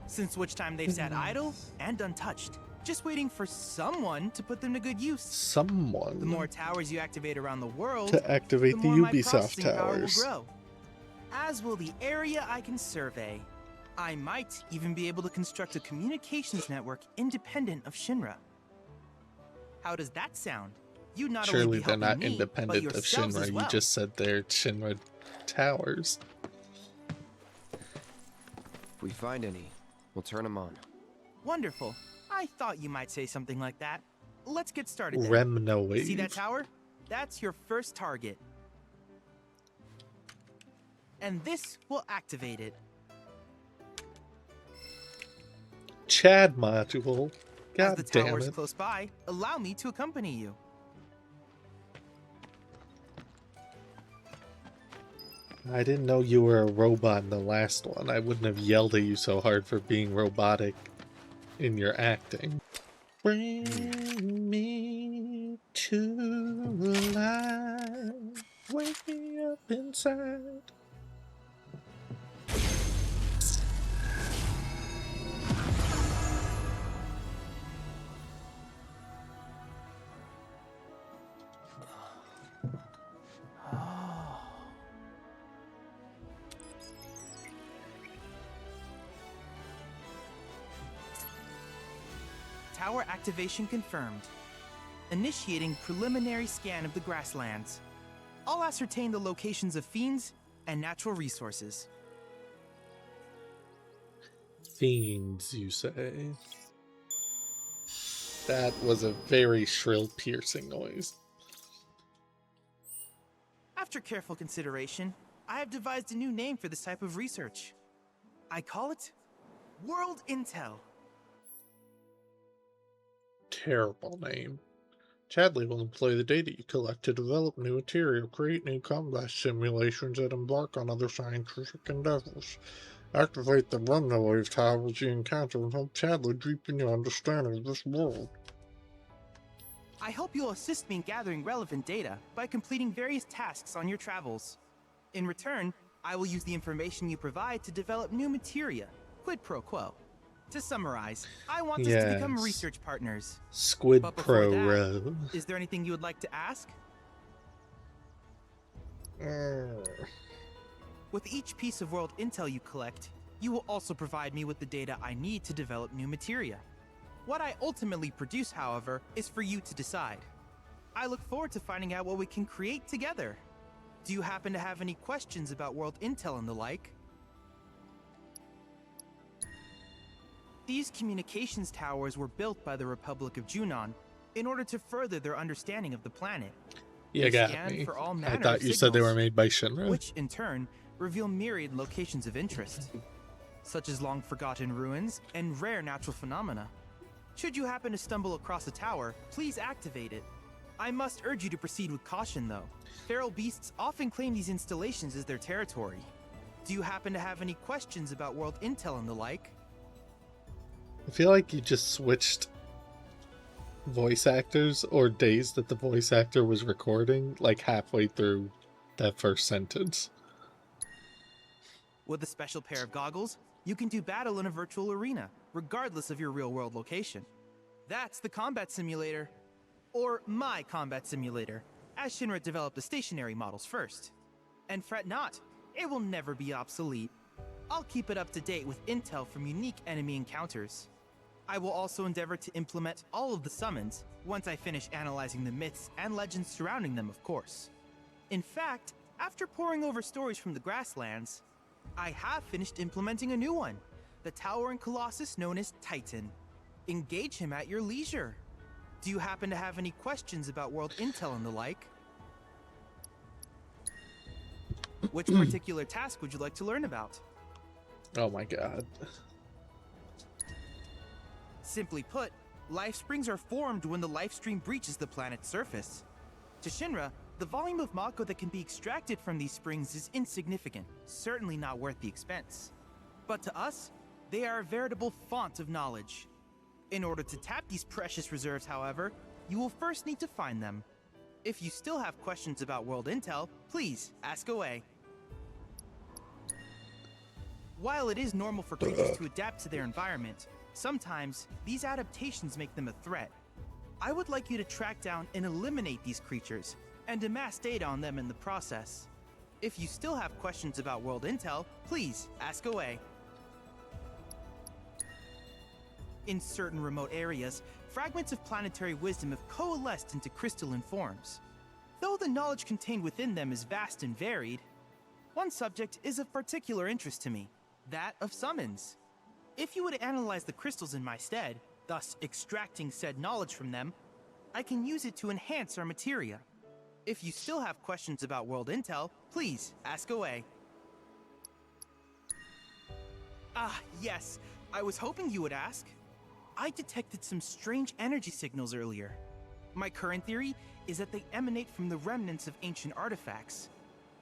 Since which time they've sat idle and untouched, just waiting for someone to put them to good use. Someone. The more towers you activate around the world, To activate the more my Ubisoft processing power will towers. grow. As will the area I can survey. I might even be able to construct a communications network independent of Shinra. How does that sound? You not only Surely be they're helping not me, but independent of yourselves Shinra. as well. You just said they're Shinra towers. If we find any, we'll turn them on. Wonderful. I thought you might say something like that. Let's get started then. Remnawave. See that tower? That's your first target. And this will activate it. Chad module. God As the damn tower's it. close by, allow me to accompany you. I didn't know you were a robot in the last one. I wouldn't have yelled at you so hard for being robotic in your acting. Bring me to life. Wake me up inside. Tower activation confirmed. Initiating preliminary scan of the grasslands. I'll ascertain the locations of fiends and natural resources. Fiends, you say? That was a very shrill, piercing noise. After careful consideration, I have devised a new name for this type of research. I call it World Intel. Terrible name. Chadley will employ the data you collect to develop new material, create new combat simulations, and embark on other scientific endeavors. Activate the Remnawave towers you encounter and help Chadley deepen your understanding of this world. I hope you'll assist me in gathering relevant data by completing various tasks on your travels. In return, I will use the information you provide to develop new materia, quid pro quo. To summarize, I want us to become Yes. research partners. Squid But before Pro that, Row. is there anything you would like to ask? With each piece of world intel you collect, you will also provide me with the data I need to develop new materia. What I ultimately produce, however, is for you to decide. I look forward to finding out what we can create together. Do you happen to have any questions about world intel and the like? These communications towers were built by the Republic of Junon in order to further their understanding of the planet. You They got scan me. for all I manner thought of you said they were signals, made by Shinra. which in turn reveal myriad locations of interest, such as long-forgotten ruins and rare natural phenomena. Should you happen to stumble across a tower, please activate it. I must urge you to proceed with caution, though. Feral beasts often claim these installations as their territory. Do you happen to have any questions about world intel and the like? I feel like you just switched voice actors or days that the voice actor was recording, like halfway through that first sentence. With a special pair of goggles, you can do battle in a virtual arena, regardless of your real-world location. That's the combat simulator. Or my combat simulator, as Shinra developed the stationary models first. And fret not, it will never be obsolete. I'll keep it up to date with intel from unique enemy encounters. I will also endeavor to implement all of the summons once I finish analyzing the myths and legends surrounding them, of course. In fact, after poring over stories from the grasslands, I have finished implementing a new one, the towering colossus known as Titan. Engage him at your leisure. Do you happen to have any questions about world intel and the like? Which particular task would you like to learn about? Oh my god. Simply put, life springs are formed when the life stream breaches the planet's surface. To Shinra, the volume of Mako that can be extracted from these springs is insignificant, certainly not worth the expense. But to us, they are a veritable font of knowledge. In order to tap these precious reserves, however, you will first need to find them. If you still have questions about world intel, please ask away. While it is normal for creatures to adapt to their environment, sometimes these adaptations make them a threat. I would like you to track down and eliminate these creatures, and amass data on them in the process. If you still have questions about world intel, please ask away. In certain remote areas, fragments of planetary wisdom have coalesced into crystalline forms. Though the knowledge contained within them is vast and varied, one subject is of particular interest to me, that of summons. If you would analyze the crystals in my stead, thus extracting said knowledge from them, I can use it to enhance our materia. If you still have questions about world intel, please ask away. Ah, yes, I was hoping you would ask. I detected some strange energy signals earlier. My current theory is that they emanate from the remnants of ancient artifacts.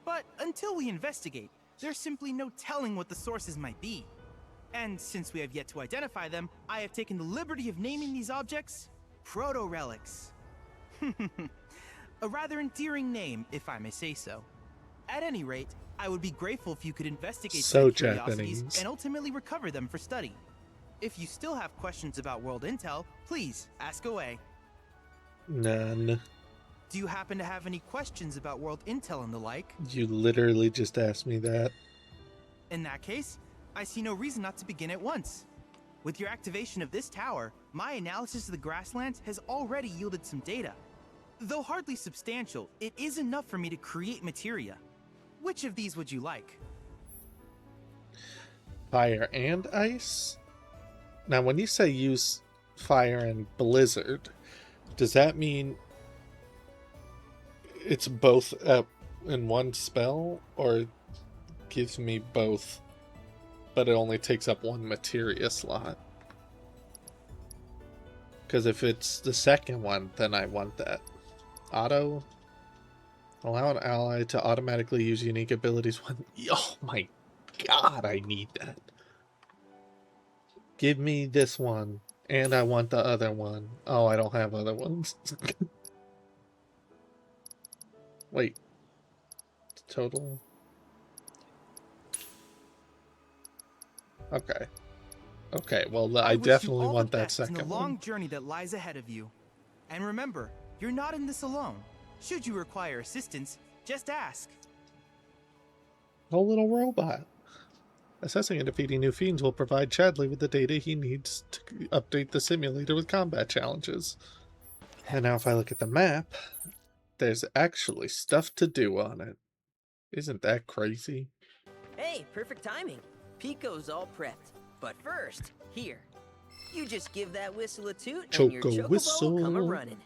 But until we investigate, there's simply no telling what the sources might be. And since we have yet to identify them, I have taken the liberty of naming these objects proto-relics. A rather endearing name, if I may say so. At any rate, I would be grateful if you could investigate So said curiosities Japanese. and ultimately recover them for study. If you still have questions about world intel, please ask away. None. Do you happen to have any questions about world intel and the like? You literally just asked me that. In that case, I see no reason not to begin at once. With your activation of this tower, my analysis of the grasslands has already yielded some data. Though hardly substantial, it is enough for me to create materia. Which of these would you like? Fire and ice? Now, when you say use fire and blizzard, does that mean it's both in one spell, or it gives me both, but it only takes up one materia slot? Because if it's the second one, then I want that. Auto. Allow an ally to automatically use unique abilities when... Oh my god, I need that. Give me this one, and I want the other one. Oh, I don't have other ones. Wait. Total? Okay. Okay, well, I wish you definitely all want the that best in second the one. long journey that lies ahead of you. And remember, you're not in this alone. Should you require assistance, just ask. Oh, little robot. Assessing and defeating new fiends will provide Chadley with the data he needs to update the simulator with combat challenges. And now if I look at the map, there's actually stuff to do on it. Isn't that crazy? Hey, perfect timing. Pico's all prepped. But first, here. You just give that whistle a toot and your Choco chocobo whistle. will come a-running.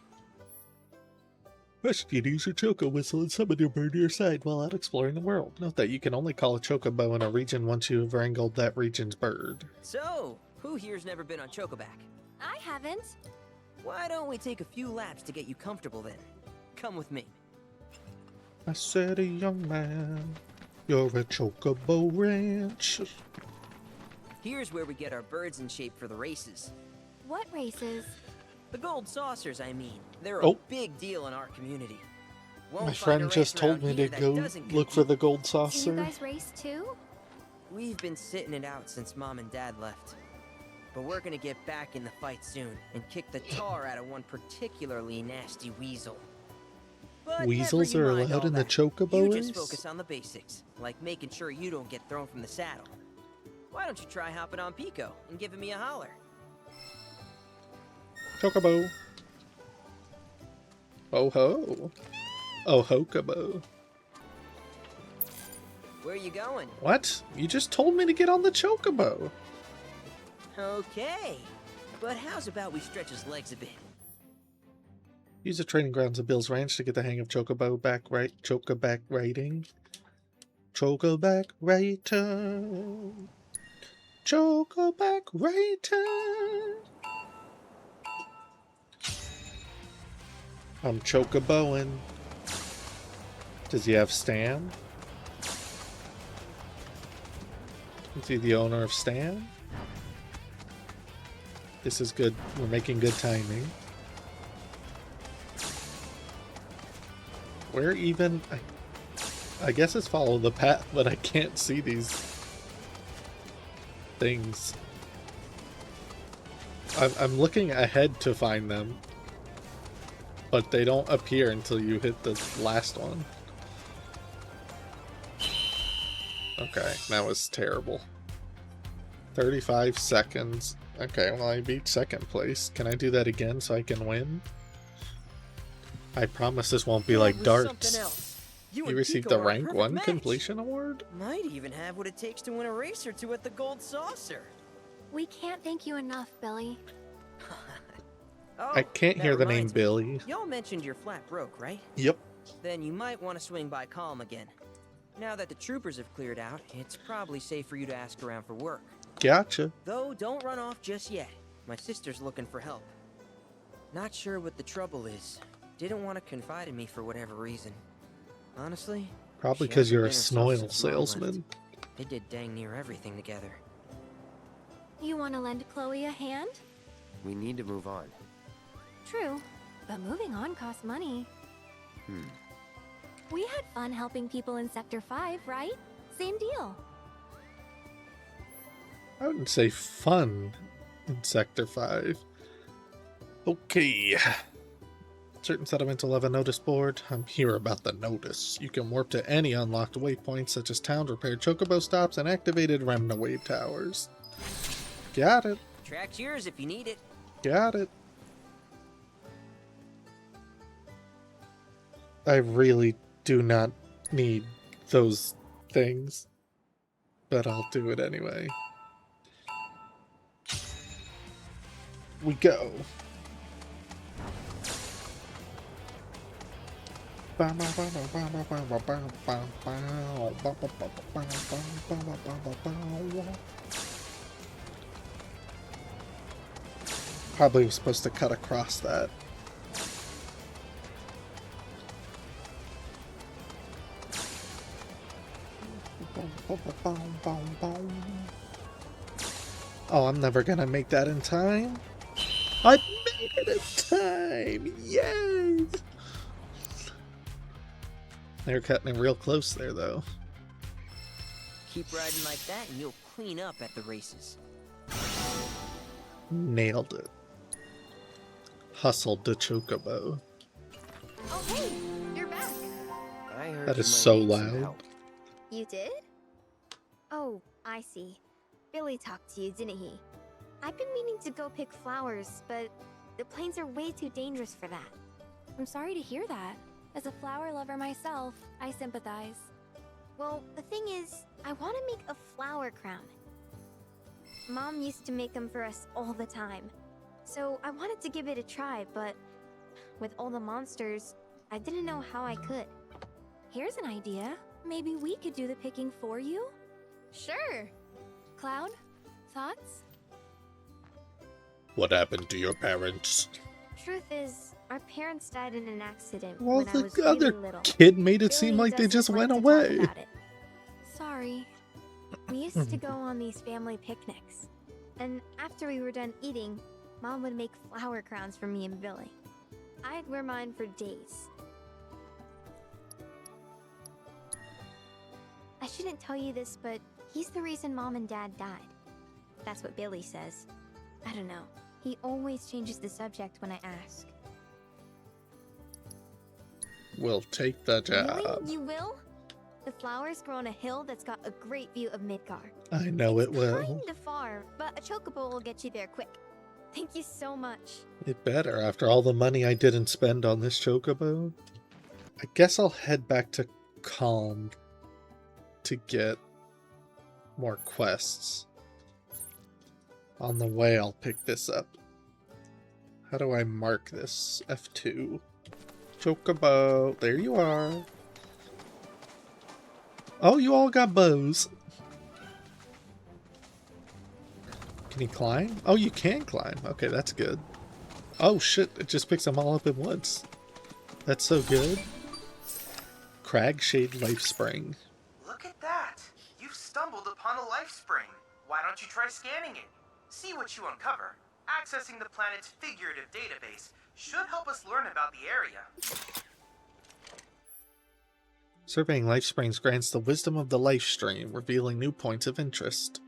First, you use your choco whistle and summon your bird to your side while out exploring the world. Note that you can only call a chocobo in a region once you have wrangled that region's bird. So, who here's never been on Chocoback? I haven't. Why don't we take a few laps to get you comfortable then? Come with me. I said, a young man, you're a chocobo ranch. Here's where we get our birds in shape for the races. What races? The gold saucers, I mean. They're a big deal in our community. Won't My find a friend race just told around me here to that go doesn't look for the gold saucer. Do you guys race too? We've been sitting it out since Mom and Dad left. But we're gonna get back in the fight soon and kick the tar out of one particularly nasty weasel. But Weasels never are you mind allowed all in the that. chocobo You race? just focus on the basics, like making sure you don't get thrown from the saddle. Why don't you try hopping on Pico and giving me a holler? Chocobo. Oh ho. Oh hocobo. Where you going? What? You just told me to get on the chocobo. Okay. But how's about we stretch his legs a bit? Use the training grounds of Bill's Ranch to get the hang of chocoback riding. Chocoback rider. Chocoback rider. I'm chocoboing. Does he have Stan? Is he the owner of Stan? This is good. We're making good timing. Where even... I guess it's follow the path, but I can't see these things. I'm looking ahead to find them, but they don't appear until you hit the last one. Okay, that was terrible. 35 seconds. Okay, well I beat second place. Can I do that again so I can win? I promise this won't be like darts. You received the rank 1 completion award? Might even have what it takes to win a race or two at the Gold Saucer. We can't thank you enough, Billy. I can't hear the name Billy. Y'all mentioned you're flat broke, right? Yep. Then you might want to swing by Calm again. Now that the troopers have cleared out, it's probably safe for you to ask around for work. Gotcha. Though, don't run off just yet. My sister's looking for help. Not sure what the trouble is. Didn't want to confide in me for whatever reason. Honestly, probably because you're a Snoil salesman. They did dang near everything together. You want to lend Chloe a hand? We need to move on. True, but moving on costs money. We had fun helping people in Sector 5, right? Same deal. I wouldn't say fun in Sector 5. Okay. Certain settlements will have a notice board. I'm here about the notice. You can warp to any unlocked waypoints such as towns, repaired chocobo stops, and activated Remna wave towers. Got it. Track's yours if you need it. Got it. I really do not need those things, but I'll do it anyway. We go. Probably was supposed to cut across that. Oh, I'm never gonna make that in time. I made it in time! Yay! They're cutting it real close there, though. Keep riding like that and you'll clean up at the races. Nailed it. Hustled the chocobo. Oh, hey! You're back! I heard That you is might so need some loud. help. You did? Oh, I see. Billy talked to you, didn't he? I've been meaning to go pick flowers, but the plains are way too dangerous for that. I'm sorry to hear that. As a flower lover myself, I sympathize. Well, the thing is, I want to make a flower crown. Mom used to make them for us all the time. So I wanted to give it a try, but with all the monsters, I didn't know how I could. Here's an idea. Maybe we could do the picking for you? Sure. Cloud, thoughts? What happened to your parents? Truth is, our parents died in an accident Well, when I was the other really little. kid made it seem Billy like they doesn't just like went to talk away. about it. Sorry. We used to go on these family picnics. And after we were done eating, Mom would make flower crowns for me and Billy. I'd wear mine for days. I shouldn't tell you this, but he's the reason Mom and Dad died. That's what Billy says. I don't know. He always changes the subject when I ask. We'll take the job. Really? You will? The flowers grow on a hill that's got a great view of Midgar. I know it will. Kinda far, but a chocobo will get you there quick. Thank you so much. It better, after all the money I didn't spend on this chocobo. I guess I'll head back to Calm to get more quests. On the way, I'll pick this up. How do I mark this? F2. Chocobo. There you are. Oh, you all got bows. Can you climb? Oh, you can climb. Okay, that's good. Oh shit, it just picks them all up at once. That's so good. Cragshade Life Spring. Look at that! You've stumbled upon a life spring. Why don't you try scanning it? See what you uncover. Accessing the planet's figurative database should help us learn about the area. Surveying life springs grants the wisdom of the life stream, revealing new points of interest.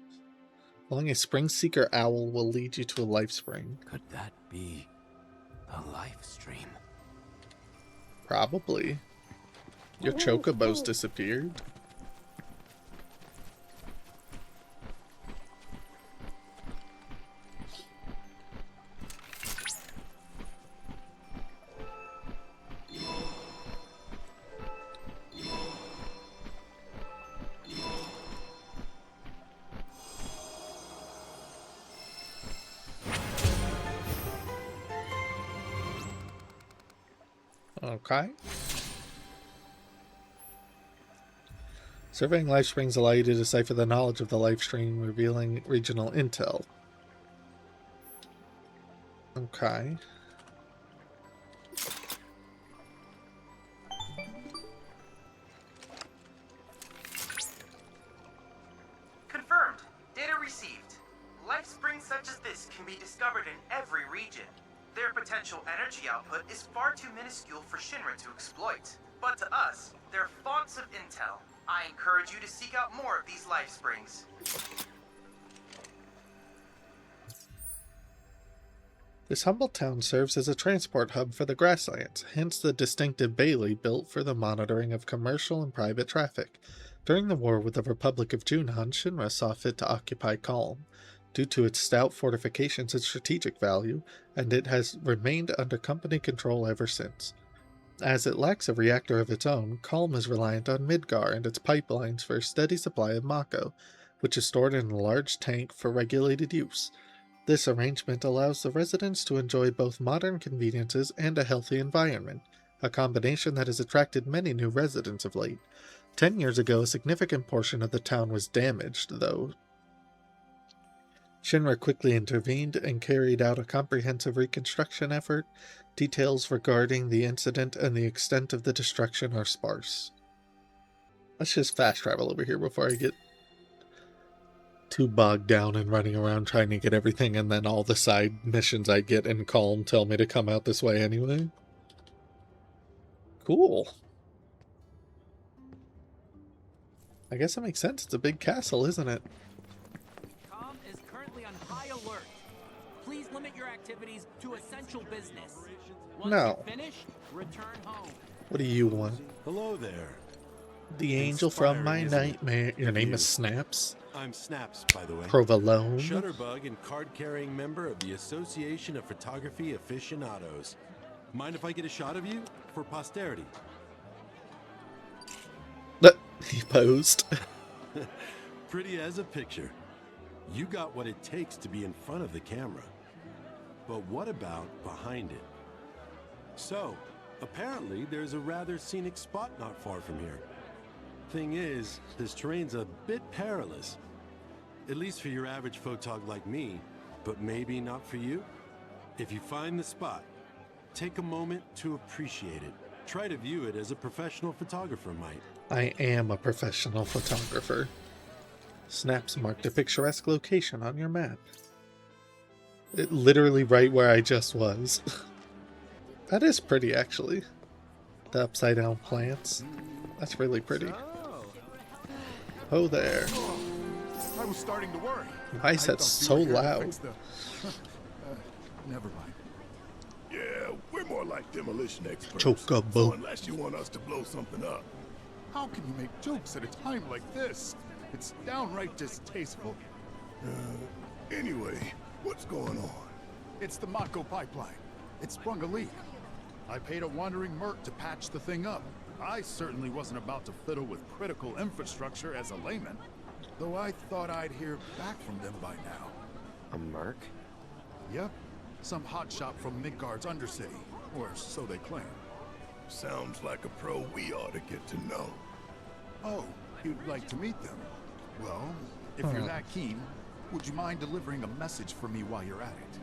Following a spring seeker owl will lead you to a life spring. Could that be a life stream? Probably. Your chocobos disappeared. Okay. Surveying life springs allow you to decipher the knowledge of the life stream, revealing regional intel. Okay. Confirmed. Data received. Life springs such as this can be discovered in every region. Their potential energy output is far too minuscule for Shinra to exploit. But to us, they're fonts of intel. I encourage you to seek out more of these life springs. This humble town serves as a transport hub for the grasslands, hence the distinctive Bailey built for the monitoring of commercial and private traffic. During the war with the Republic of Junhan, Shinra saw fit to occupy Kalm, due to its stout fortifications and strategic value, and it has remained under company control ever since. As it lacks a reactor of its own, Kalm is reliant on Midgar and its pipelines for a steady supply of Mako, which is stored in a large tank for regulated use. This arrangement allows the residents to enjoy both modern conveniences and a healthy environment, a combination that has attracted many new residents of late. 10 years ago, a significant portion of the town was damaged, though. Shinra quickly intervened and carried out a comprehensive reconstruction effort. Details regarding the incident and the extent of the destruction are sparse. Let's just fast travel over here before I get too bogged down and running around trying to get everything, and then all the side missions I get in Calm tell me to come out this way anyway. Cool. I guess that makes sense. It's a big castle, isn't it? Calm is currently on high alert. Please limit your activities to essential business. Once No. you finish, return home. What do you want? Hello there. The angel from my Inspiring, isn't it? nightmare. Your name is Snaps? I'm Snaps, by the way. Provolone? Shutterbug and card-carrying member of the Association of Photography Aficionados. Mind if I get a shot of you? For posterity. He posed. Pretty as a picture. You got what it takes to be in front of the camera. But what about behind it? So, apparently there's a rather scenic spot not far from here. Thing is, this terrain's a bit perilous. At least for your average photog like me, but maybe not for you. If you find the spot, take a moment to appreciate it. Try to view it as a professional photographer might. I am a professional photographer. Snaps marked a picturesque location on your map. It literally right where I just was. That is pretty, actually. The upside down plants. That's really pretty. Oh there. I was starting to worry. Why is that so loud? Never mind. Yeah, we're more like demolition experts. Chocobo. So unless you want us to blow something up. How can you make jokes at a time like this? It's downright distasteful. Anyway, what's going on? It's the Mako pipeline. It sprung a leak. I paid a wandering merc to patch the thing up. I certainly wasn't about to fiddle with critical infrastructure as a layman. Though I thought I'd hear back from them by now. A merc? Yep. Some hotshot from Midgard's Undercity. Or so they claim. Sounds like a pro we ought to get to know. Oh, you'd like to meet them? Well, if you're that keen, would you mind delivering a message for me while you're at it?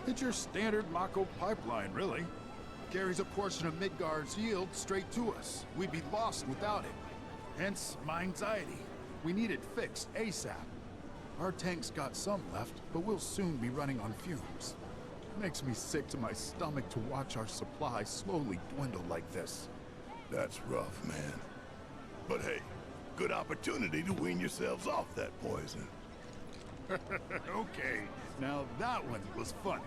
It's your standard Mako pipeline, really. Carries a portion of Midgard's yield straight to us. We'd be lost without it. Hence, my anxiety. We need it fixed ASAP. Our tank's got some left, but we'll soon be running on fumes. Makes me sick to my stomach to watch our supply slowly dwindle like this. That's rough, man. But hey, good opportunity to wean yourselves off that poison. Okay, now that one was funny.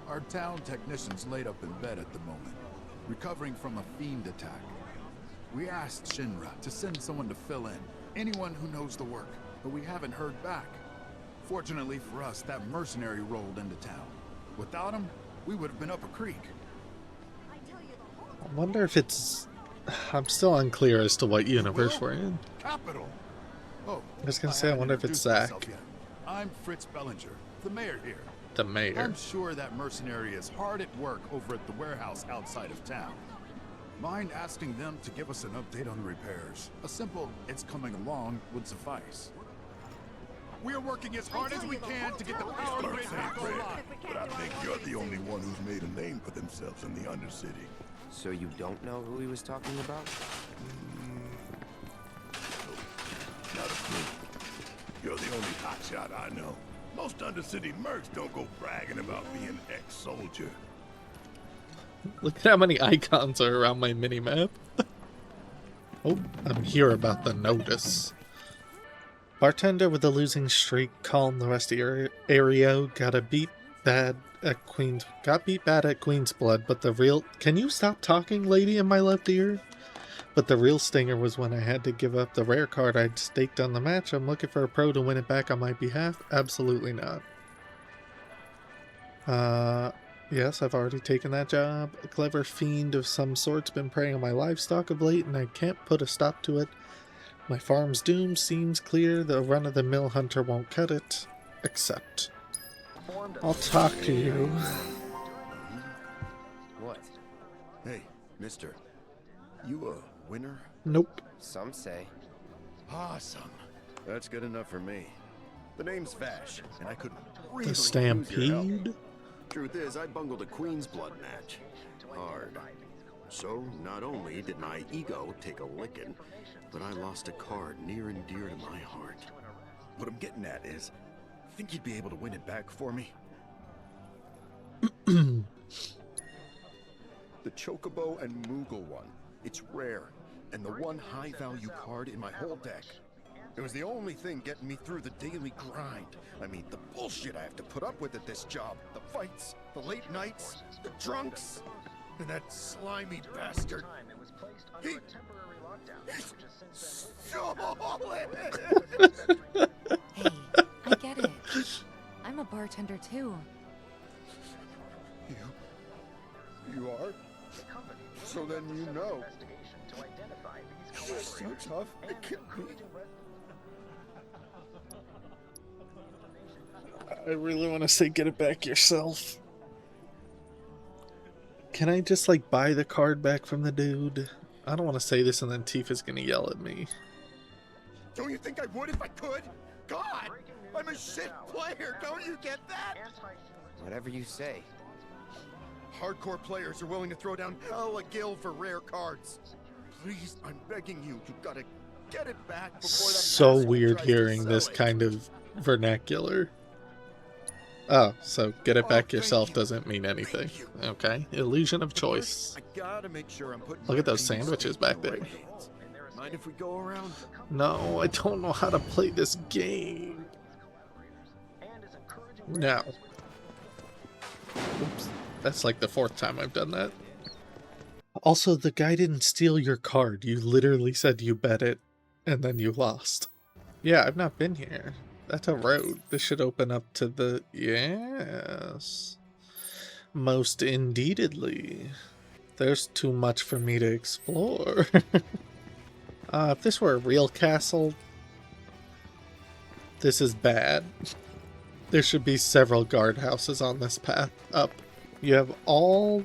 Our town technician's laid up in bed at the moment, recovering from a fiend attack. We asked Shinra to send someone to fill in, anyone who knows the work, but we haven't heard back. Fortunately for us, that mercenary rolled into town. Without him, we would have been up a creek. I wonder if it's... I'm still unclear as to what universe we're in. Capital. Oh, I was gonna say, I wonder if it's Zach. I'm Fritz Bellinger, the mayor here. The mayor. I'm sure that mercenary is hard at work over at the warehouse outside of town. Mind asking them to give us an update on the repairs? A simple, it's coming along, would suffice. We're working as hard as we can to get the power grid back online. But I think you're the only one who's made a name for themselves in the Undercity. So you don't know who he was talking about? Not a clue. You're the only hotshot I know. Most Undercity mercs don't go bragging about being ex-soldier. Look at how many icons are around my minimap. Oh, I'm here about the notice. Bartender with a losing streak calmed the rest of the area. Got beat bad at Queen's Blood, but the real... Can you stop talking, lady in my left ear? But the real stinger was when I had to give up the rare card I'd staked on the match. I'm looking for a pro to win it back on my behalf. Absolutely not. Yes, I've already taken that job. A clever fiend of some sort's been preying on my livestock of late, and I can't put a stop to it. My farm's doom seems clear. The run-of-the-mill hunter won't cut it. Except... I'll talk to you. What? Hey, mister. You a winner? Nope. Some say. Awesome. That's good enough for me. The name's Vash, and I could really The use your help. Stampede? Truth is, I bungled a Queen's Blood match. Hard. So, not only did my ego take a licking, but I lost a card near and dear to my heart. What I'm getting at is, think you'd be able to win it back for me? The Chocobo and Moogle one. It's rare, and the one high-value card in my whole deck. It was the only thing getting me through the daily grind. I mean, the bullshit I have to put up with at this job. The fights, the late nights, the drunks, and that slimy bastard. He's solid! Hey, I get it. I'm a bartender too. You are? So then you know. You're so tough, it can be. I really want to say get it back yourself. Can I just like buy the card back from the dude? I don't want to say this and then Tifa's gonna yell at me. Don't you think I would if I could? God! I'm a shit player, don't you get that? Whatever you say. Hardcore players are willing to throw down hella gil for rare cards. Please, I'm begging you, you gotta get it back before that So asshole weird tries to hearing this sell it. kind of vernacular. Oh, so get it back yourself doesn't mean anything. Okay. Illusion of choice. I gotta make sure I'm putting Look at my those baby sandwiches steak in back the there. right hands. Mind if we go around? No, I don't know how to play this game. No. Oops. That's like the 4th time I've done that. Also, the guy didn't steal your card. You literally said you bet it, and then you lost. Yeah, I've not been here. That's a road. This should open up to the... Yes. Most indeededly. There's too much for me to explore. If this were a real castle, this is bad. There should be several guardhouses on this path up. You have all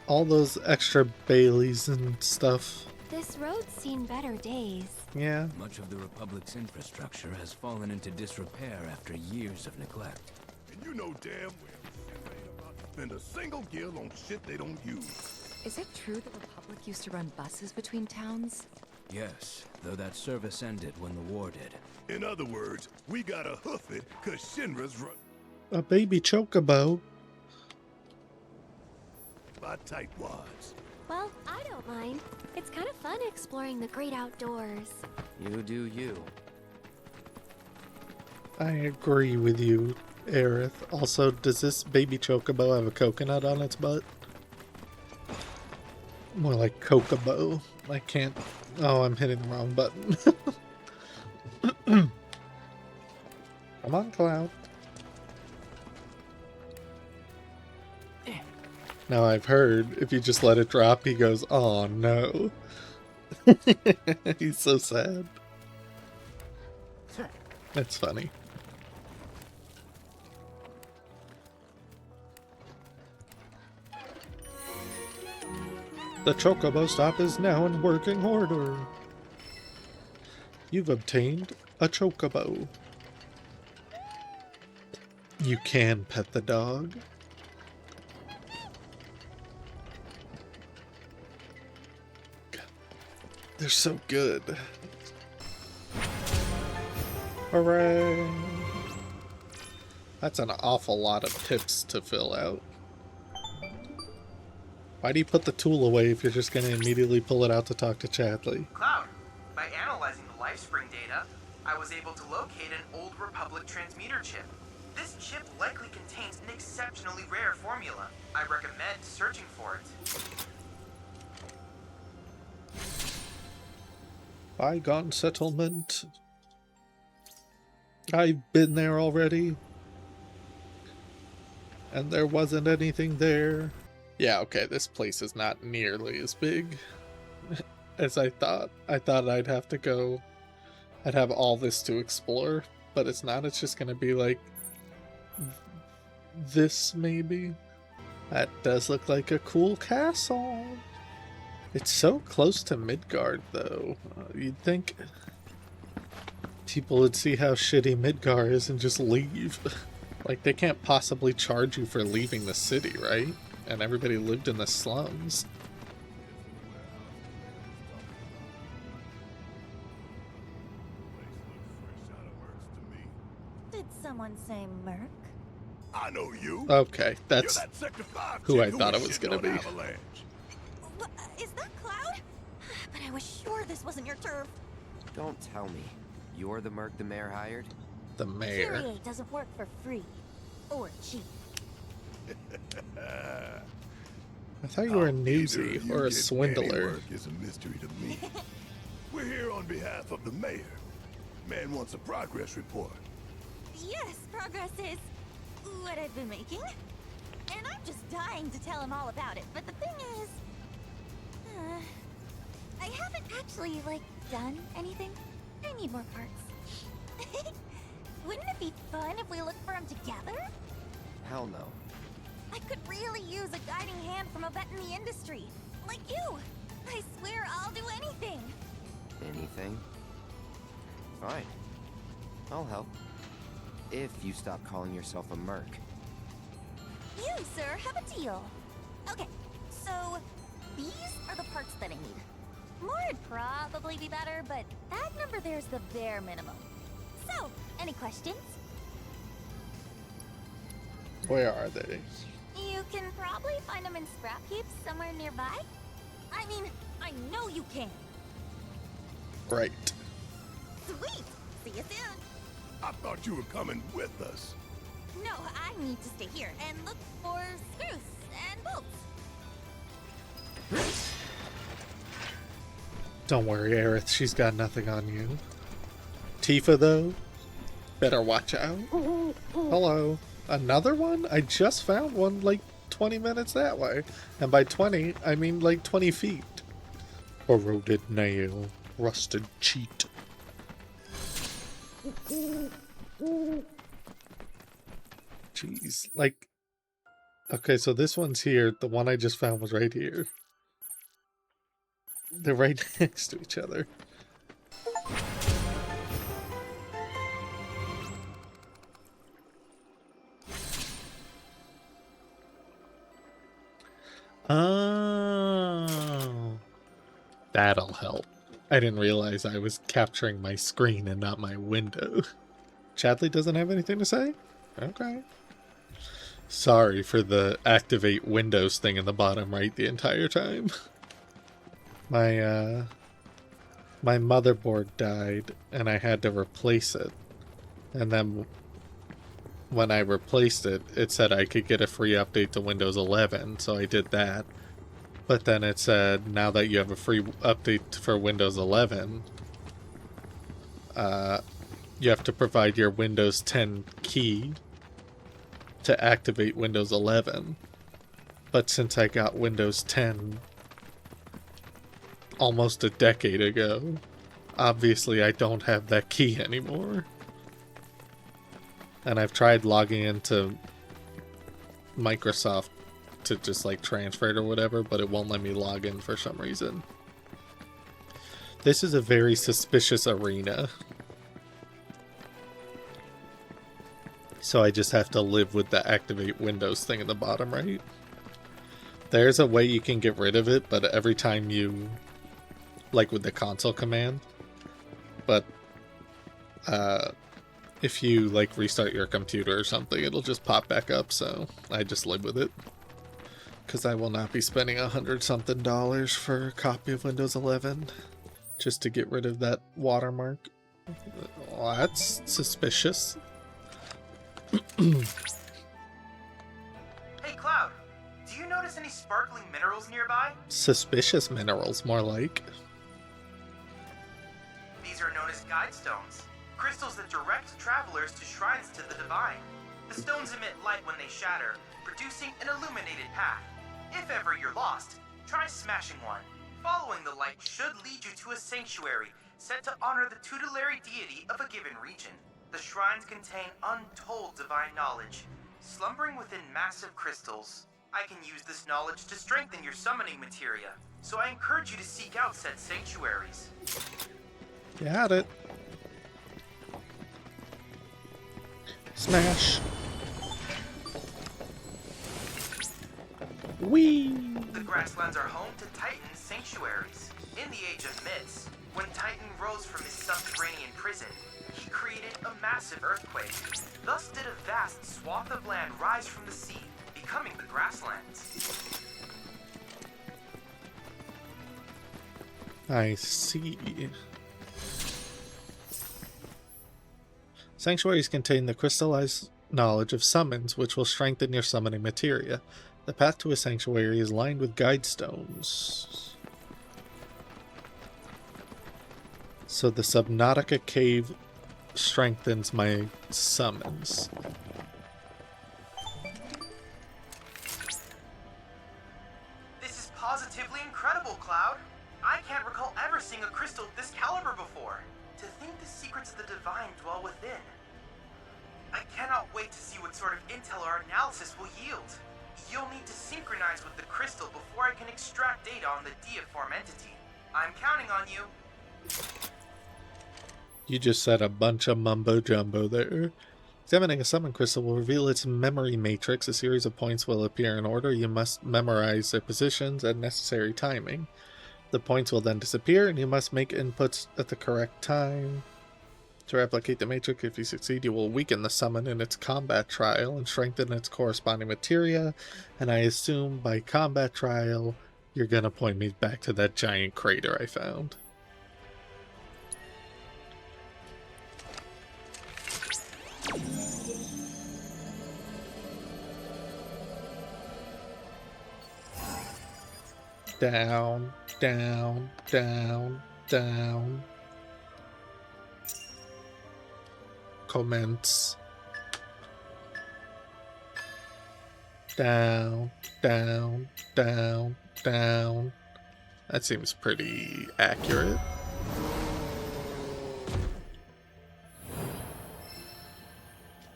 those extra Baileys and stuff. This road's seen better days. Yeah. Much of the Republic's infrastructure has fallen into disrepair after years of neglect. And you know damn well they ain't about to spend a single gil on shit they don't use. Is it true the Republic used to run buses between towns? Yes, though that service ended when the war did. In other words, we gotta hoof it cause Shinra's run A baby chocobo. by tightwads. Well, I don't mind. It's kind of fun exploring the great outdoors. You do you. I agree with you, Aerith. Also, does this baby chocobo have a coconut on its butt? More like Kokobo. I can't... Oh, I'm hitting the wrong button. Come on, Cloud. Now I've heard if you just let it drop, he goes, "Oh no." He's so sad. That's funny. The Chocobo stop is now in working order. You've obtained a Chocobo. You can pet the dog. They're so good. Hooray! That's an awful lot of tips to fill out. Why do you put the tool away if you're just going to immediately pull it out to talk to Chadley? Cloud, by analyzing the LifeSpring data, I was able to locate an old Republic transmitter chip. This chip likely contains an exceptionally rare formula. I recommend searching for it. Bygone settlement. I've been there already. And there wasn't anything there. Yeah, okay, this place is not nearly as big as I thought. I thought I'd have to go... I'd have all this to explore, but it's not. It's just gonna be like... this, maybe? That does look like a cool castle. It's so close to Midgard, though. You'd think people would see how shitty Midgard is and just leave. Like, they can't possibly charge you for leaving the city, right? And everybody lived in the slums. Did someone say Merc? I know you. Okay, that's You're that Sector 5 who chick I thought it was shitting gonna on be. Avalanche. Is that Cloud? But I was sure this wasn't your turf. Don't tell me. You're the merc the mayor hired? The mayor? Kyrie doesn't work for free. Or cheap. I thought you were a newsie or a swindler. Work is a mystery to me. We're here on behalf of the mayor. Man wants a progress report. Yes, progress is what I've been making. And I'm just dying to tell him all about it. But the thing is, I haven't actually, like, done anything. I need more parts. Wouldn't it be fun if we looked for him together? Hell no. I could really use a guiding hand from a vet in the industry. Like you. I swear I'll do anything. Anything? Fine. I'll help. If you stop calling yourself a merc. You, sir, have a deal. Okay, so these are the parts that I need. More would probably be better, but that number there's the bare minimum. So, any questions? Where are they? You can probably find them in scrap heaps somewhere nearby. I mean, I know you can. Right. Sweet! See you soon! I thought you were coming with us. No, I need to stay here and look for screws and bolts. Don't worry, Aerith. She's got nothing on you. Tifa, though, better watch out. Hello. Another one? I just found one like 20 minutes that way. And by 20, I mean like 20 feet. Corroded nail. Rusted cheat. Jeez. Like, okay, so this one's here. The one I just found was right here. They're right next to each other. Oh, that'll help. I didn't realize I was capturing my screen and not my window. Chadley doesn't have anything to say? Okay. Sorry for the activate Windows thing in the bottom right the entire time. My motherboard died and I had to replace it. And then when I replaced it, it said I could get a free update to Windows 11, so I did that. But then it said, now that you have a free update for Windows 11, you have to provide your Windows 10 key to activate Windows 11. But since I got Windows 10 almost a decade ago, obviously I don't have that key anymore. And I've tried logging into Microsoft to just like transfer it or whatever, but it won't let me log in for some reason. This is a very suspicious arena. So I just have to live with the activate Windows thing in the bottom right. There's a way you can get rid of it, but every time you, like with the console command, but if you like restart your computer or something, it'll just pop back up, so I just live with it. Because I will not be spending $100-something for a copy of Windows 11 just to get rid of that watermark. Well, that's suspicious. Hey Cloud, do you notice any sparkling minerals nearby? Suspicious minerals, more like. These are known as guide stones, crystals that direct travelers to shrines to the divine. The stones emit light when they shatter, producing an illuminated path. If ever you're lost, try smashing one. Following the light should lead you to a sanctuary set to honor the tutelary deity of a given region. The shrines contain untold divine knowledge, slumbering within massive crystals. I can use this knowledge to strengthen your summoning materia, so I encourage you to seek out said sanctuaries. Got it. Smash. Whee! The grasslands are home to Titan sanctuaries. In the Age of Myths, when Titan rose from his subterranean prison, he created a massive earthquake. Thus did a vast swath of land rise from the sea, becoming the grasslands. I see. Sanctuaries contain the crystallized knowledge of summons, which will strengthen your summoning materia. The path to a sanctuary is lined with guide stones. So the Subnautica cave strengthens my summons. seeing a crystal this caliber before. To think the secrets of the divine dwell within. I cannot wait to see what sort of intel our analysis will yield. You'll need to synchronize with the crystal before I can extract data on the deiform entity. I'm counting on you. You just said a bunch of mumbo-jumbo there. Examining a summon crystal will reveal its memory matrix. A series of points will appear in order. You must memorize their positions and necessary timing. The points will then disappear, and you must make inputs at the correct time. To replicate the matrix, if you succeed, you will weaken the summon in its combat trial and strengthen its corresponding materia. And I assume by combat trial, you're going to point me back to that giant crater I found. Down, down, down, down. Commence. Down, down, down, down. That seems pretty accurate.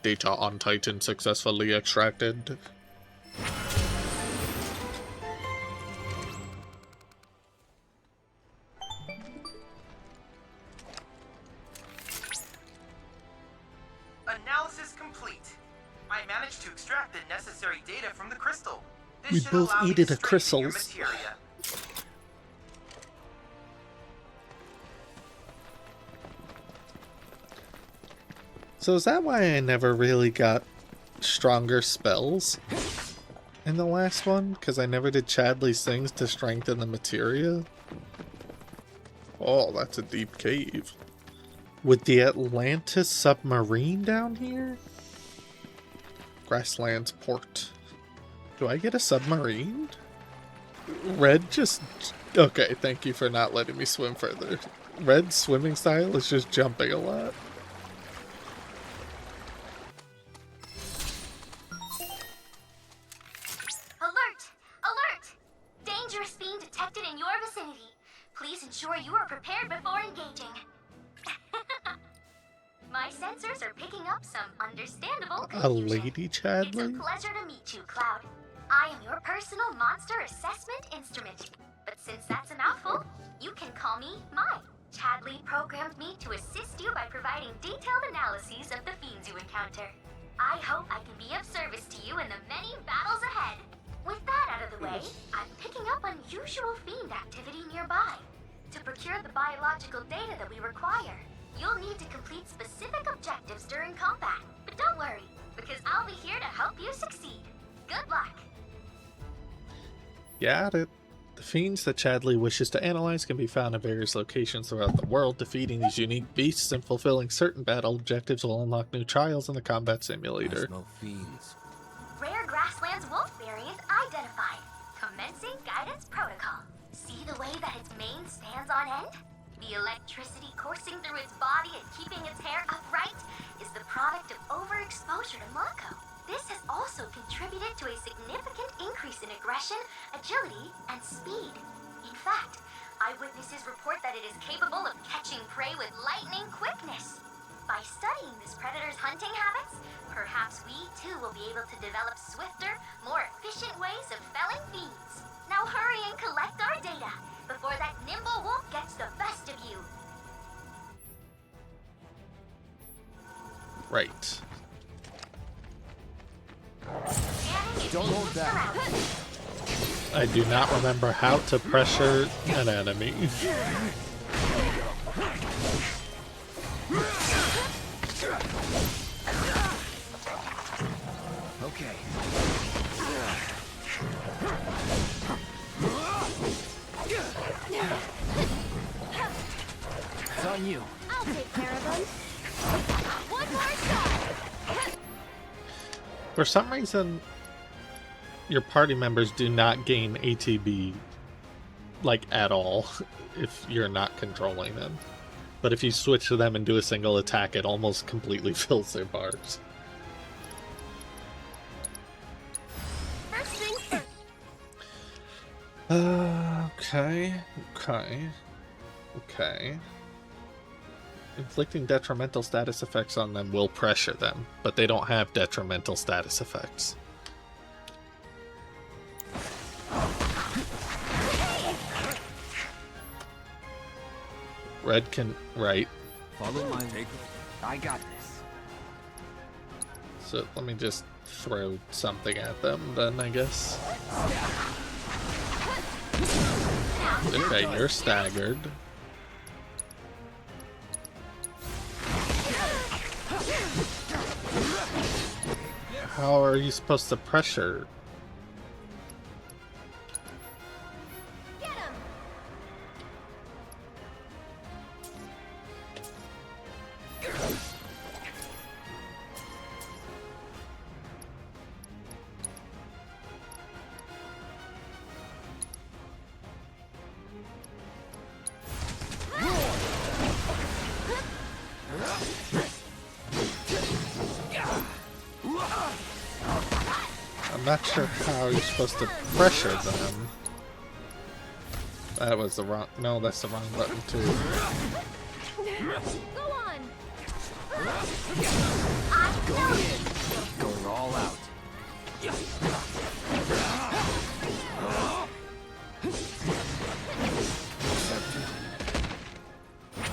Data on Titan successfully extracted. Analysis complete. I managed to extract the necessary data from the crystal. This We should both allow me needed to a strengthen your crystals. materia. So is that why I never really got stronger spells in the last one? Because I never did Chadley's things to strengthen the materia? Oh, that's a deep cave. With the Atlantis submarine down here? Grasslands Port. Do I get a submarine? Red just... Okay, thank you for not letting me swim further. Red's swimming style is just jumping a lot. Alert! Alert! Dangerous being detected in your vicinity. Please ensure you are prepared before engaging. My sensors are picking up some understandable A confusion. lady Chadley? It's a pleasure to meet you, Cloud. I am your personal monster assessment instrument. But since that's a mouthful, you can call me Mai. Chadley programmed me to assist you by providing detailed analyses of the fiends you encounter. I hope I can be of service to you in the many battles ahead. With that out of the way, I'm picking up unusual fiend activity nearby. To procure the biological data that we require, you'll need to complete specific objectives during combat. But don't worry, because I'll be here to help you succeed. Good luck. Got it. The fiends that Chadley wishes to analyze can be found in various locations throughout the world. Defeating these unique beasts and fulfilling certain battle objectives will unlock new trials in the combat simulator. No fiends. Rare grasslands wolf variant identified. Commencing guidance protocol. See the way that its mane stands on end? The electricity coursing through its body and keeping its hair upright is the product of overexposure to Mako. This has also contributed to a significant increase in aggression, agility, and speed. In fact, eyewitnesses report that it is capable of catching prey with lightning quickness. By studying this predator's hunting habits, perhaps we too will be able to develop swifter, more efficient ways of felling fiends. Now hurry and collect our data before that nimble wolf gets the best of you. Right. Don't hold that. I do not remember how to pressure an enemy. Okay. It's on you. I'll take care of them. One more shot. For some reason, your party members do not gain ATB, like, at all, if you're not controlling them. But if you switch to them and do a single attack, it almost completely fills their bars. First things first. Okay. Okay. Inflicting detrimental status effects on them will pressure them, but they don't have detrimental status effects. Red can... right. Follow my take. I got this. So let me just throw something at them then, I guess. Okay, you're staggered. How are you supposed to pressure? I'm not sure how you're supposed to pressure them. That was the wrong... No, that's the wrong button too. Go on. Going all out.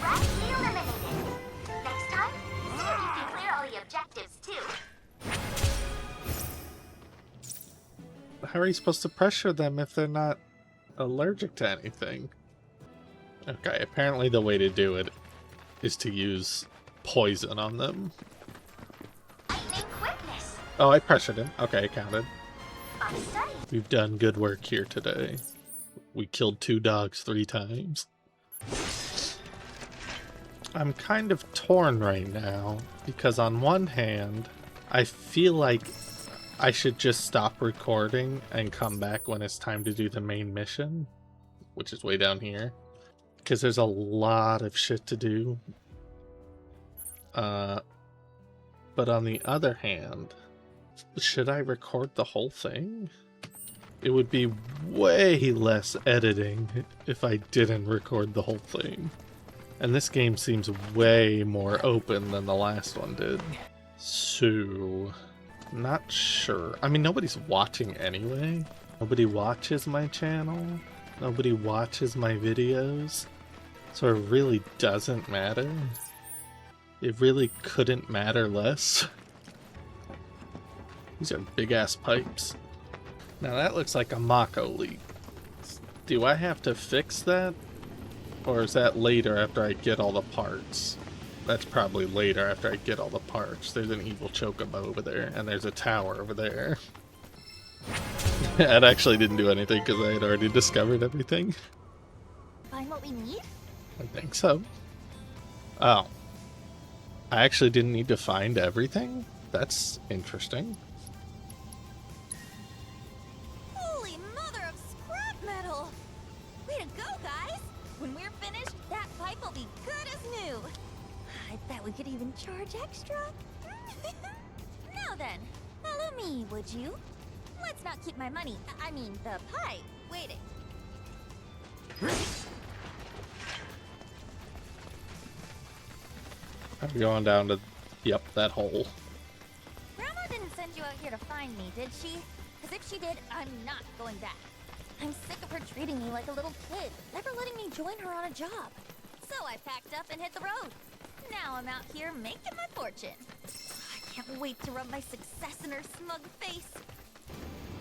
Rapidly eliminated. Next time, see if you can clear all the objectives too. How are you supposed to pressure them if they're not allergic to anything? Okay, apparently the way to do it is to use poison on them. Oh, I pressured him. Okay, it counted. We've done good work here today. We killed 2 dogs 3 times. I'm kind of torn right now, because on one hand, I feel like I should just stop recording and come back when it's time to do the main mission, which is way down here, because there's a lot of shit to do. But on the other hand, should I record the whole thing? It would be way less editing if I didn't record the whole thing. And this game seems way more open than the last one did. So, not sure. I mean, nobody's watching anyway. Nobody watches my channel. Nobody watches my videos. So it really doesn't matter. It really couldn't matter less. These are big-ass pipes. Now that looks like a Mako leak. Do I have to fix that? Or is that later after I get all the parts? That's probably later after I get all the parts. There's an evil Chocobo over there, and there's a tower over there. That actually didn't do anything because I had already discovered everything. Find what we need? I think so. Oh. I actually didn't need to find everything? That's interesting. Holy mother of scrap metal! Way to go, guys! When we're finished, that pipe will be good as new. I bet we could even charge extra. Now then, follow me, would you? Let's not keep my money, I mean the pipe, waiting. I'm going down to, yep, that hole. Grandma didn't send you out here to find me, did she? Because if she did, I'm not going back. I'm sick of her treating me like a little kid, never letting me join her on a job. So I packed up and hit the road. Now I'm out here making my fortune. I can't wait to rub my success in her smug face.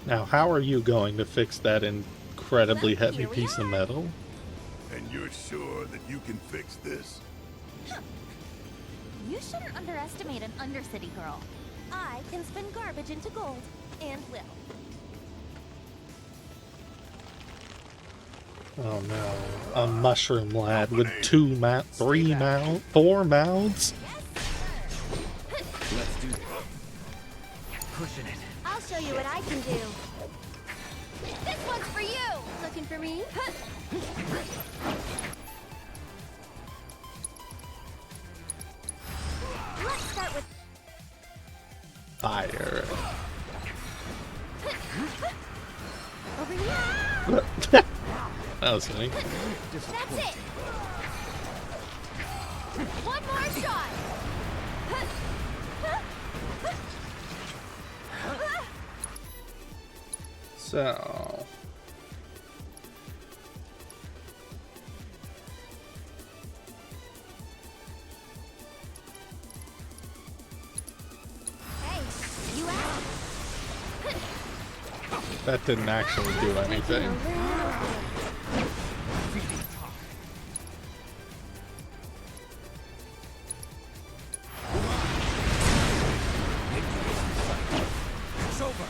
Now, how are you going to fix that incredibly heavy piece of metal? And you're sure that you can fix this? You shouldn't underestimate an Undercity girl. I can spin garbage into gold, and will. Oh no, a mushroom lad with 2 4 mouths? Let's do this. Pushing it. I'll show you what I can do. This one's for you! Looking for me? Let's start with Fire. over here. That was funny. That's it. One more shot! So... Hey, you out! That didn't actually do anything. It's over.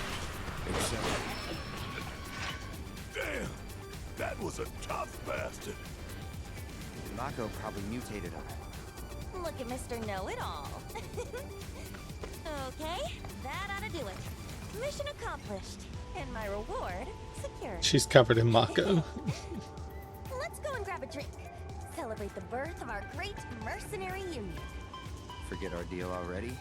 Damn, that was a tough bastard. Mako probably mutated him. Look at Mr. Know-It-All. Okay, that ought to do it. Mission accomplished. And my reward secured. She's covered in Mako. Let's go and grab a drink. Celebrate the birth of our great mercenary union. Forget our deal already?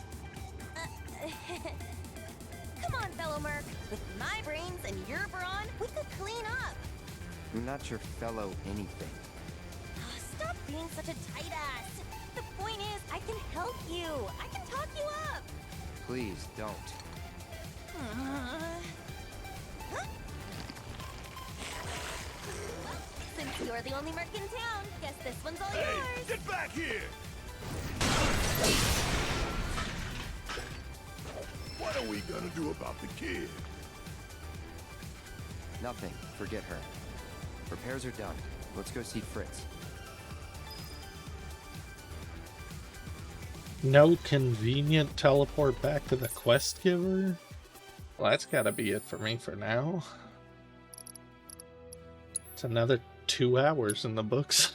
Come on, fellow merc. With my brains and your brawn, we could clean up. I'm not your fellow anything. Stop being such a tight ass. The point is, I can help you. I can talk you up. Please don't. Huh? Since you're the only merc in town, guess this one's all yours. Get back here! What are we gonna do about the kid? Nothing. Forget her. Repairs are done. Let's go see Fritz. No convenient teleport back to the quest giver? Well, that's gotta be it for me for now. It's another 2 hours in the books.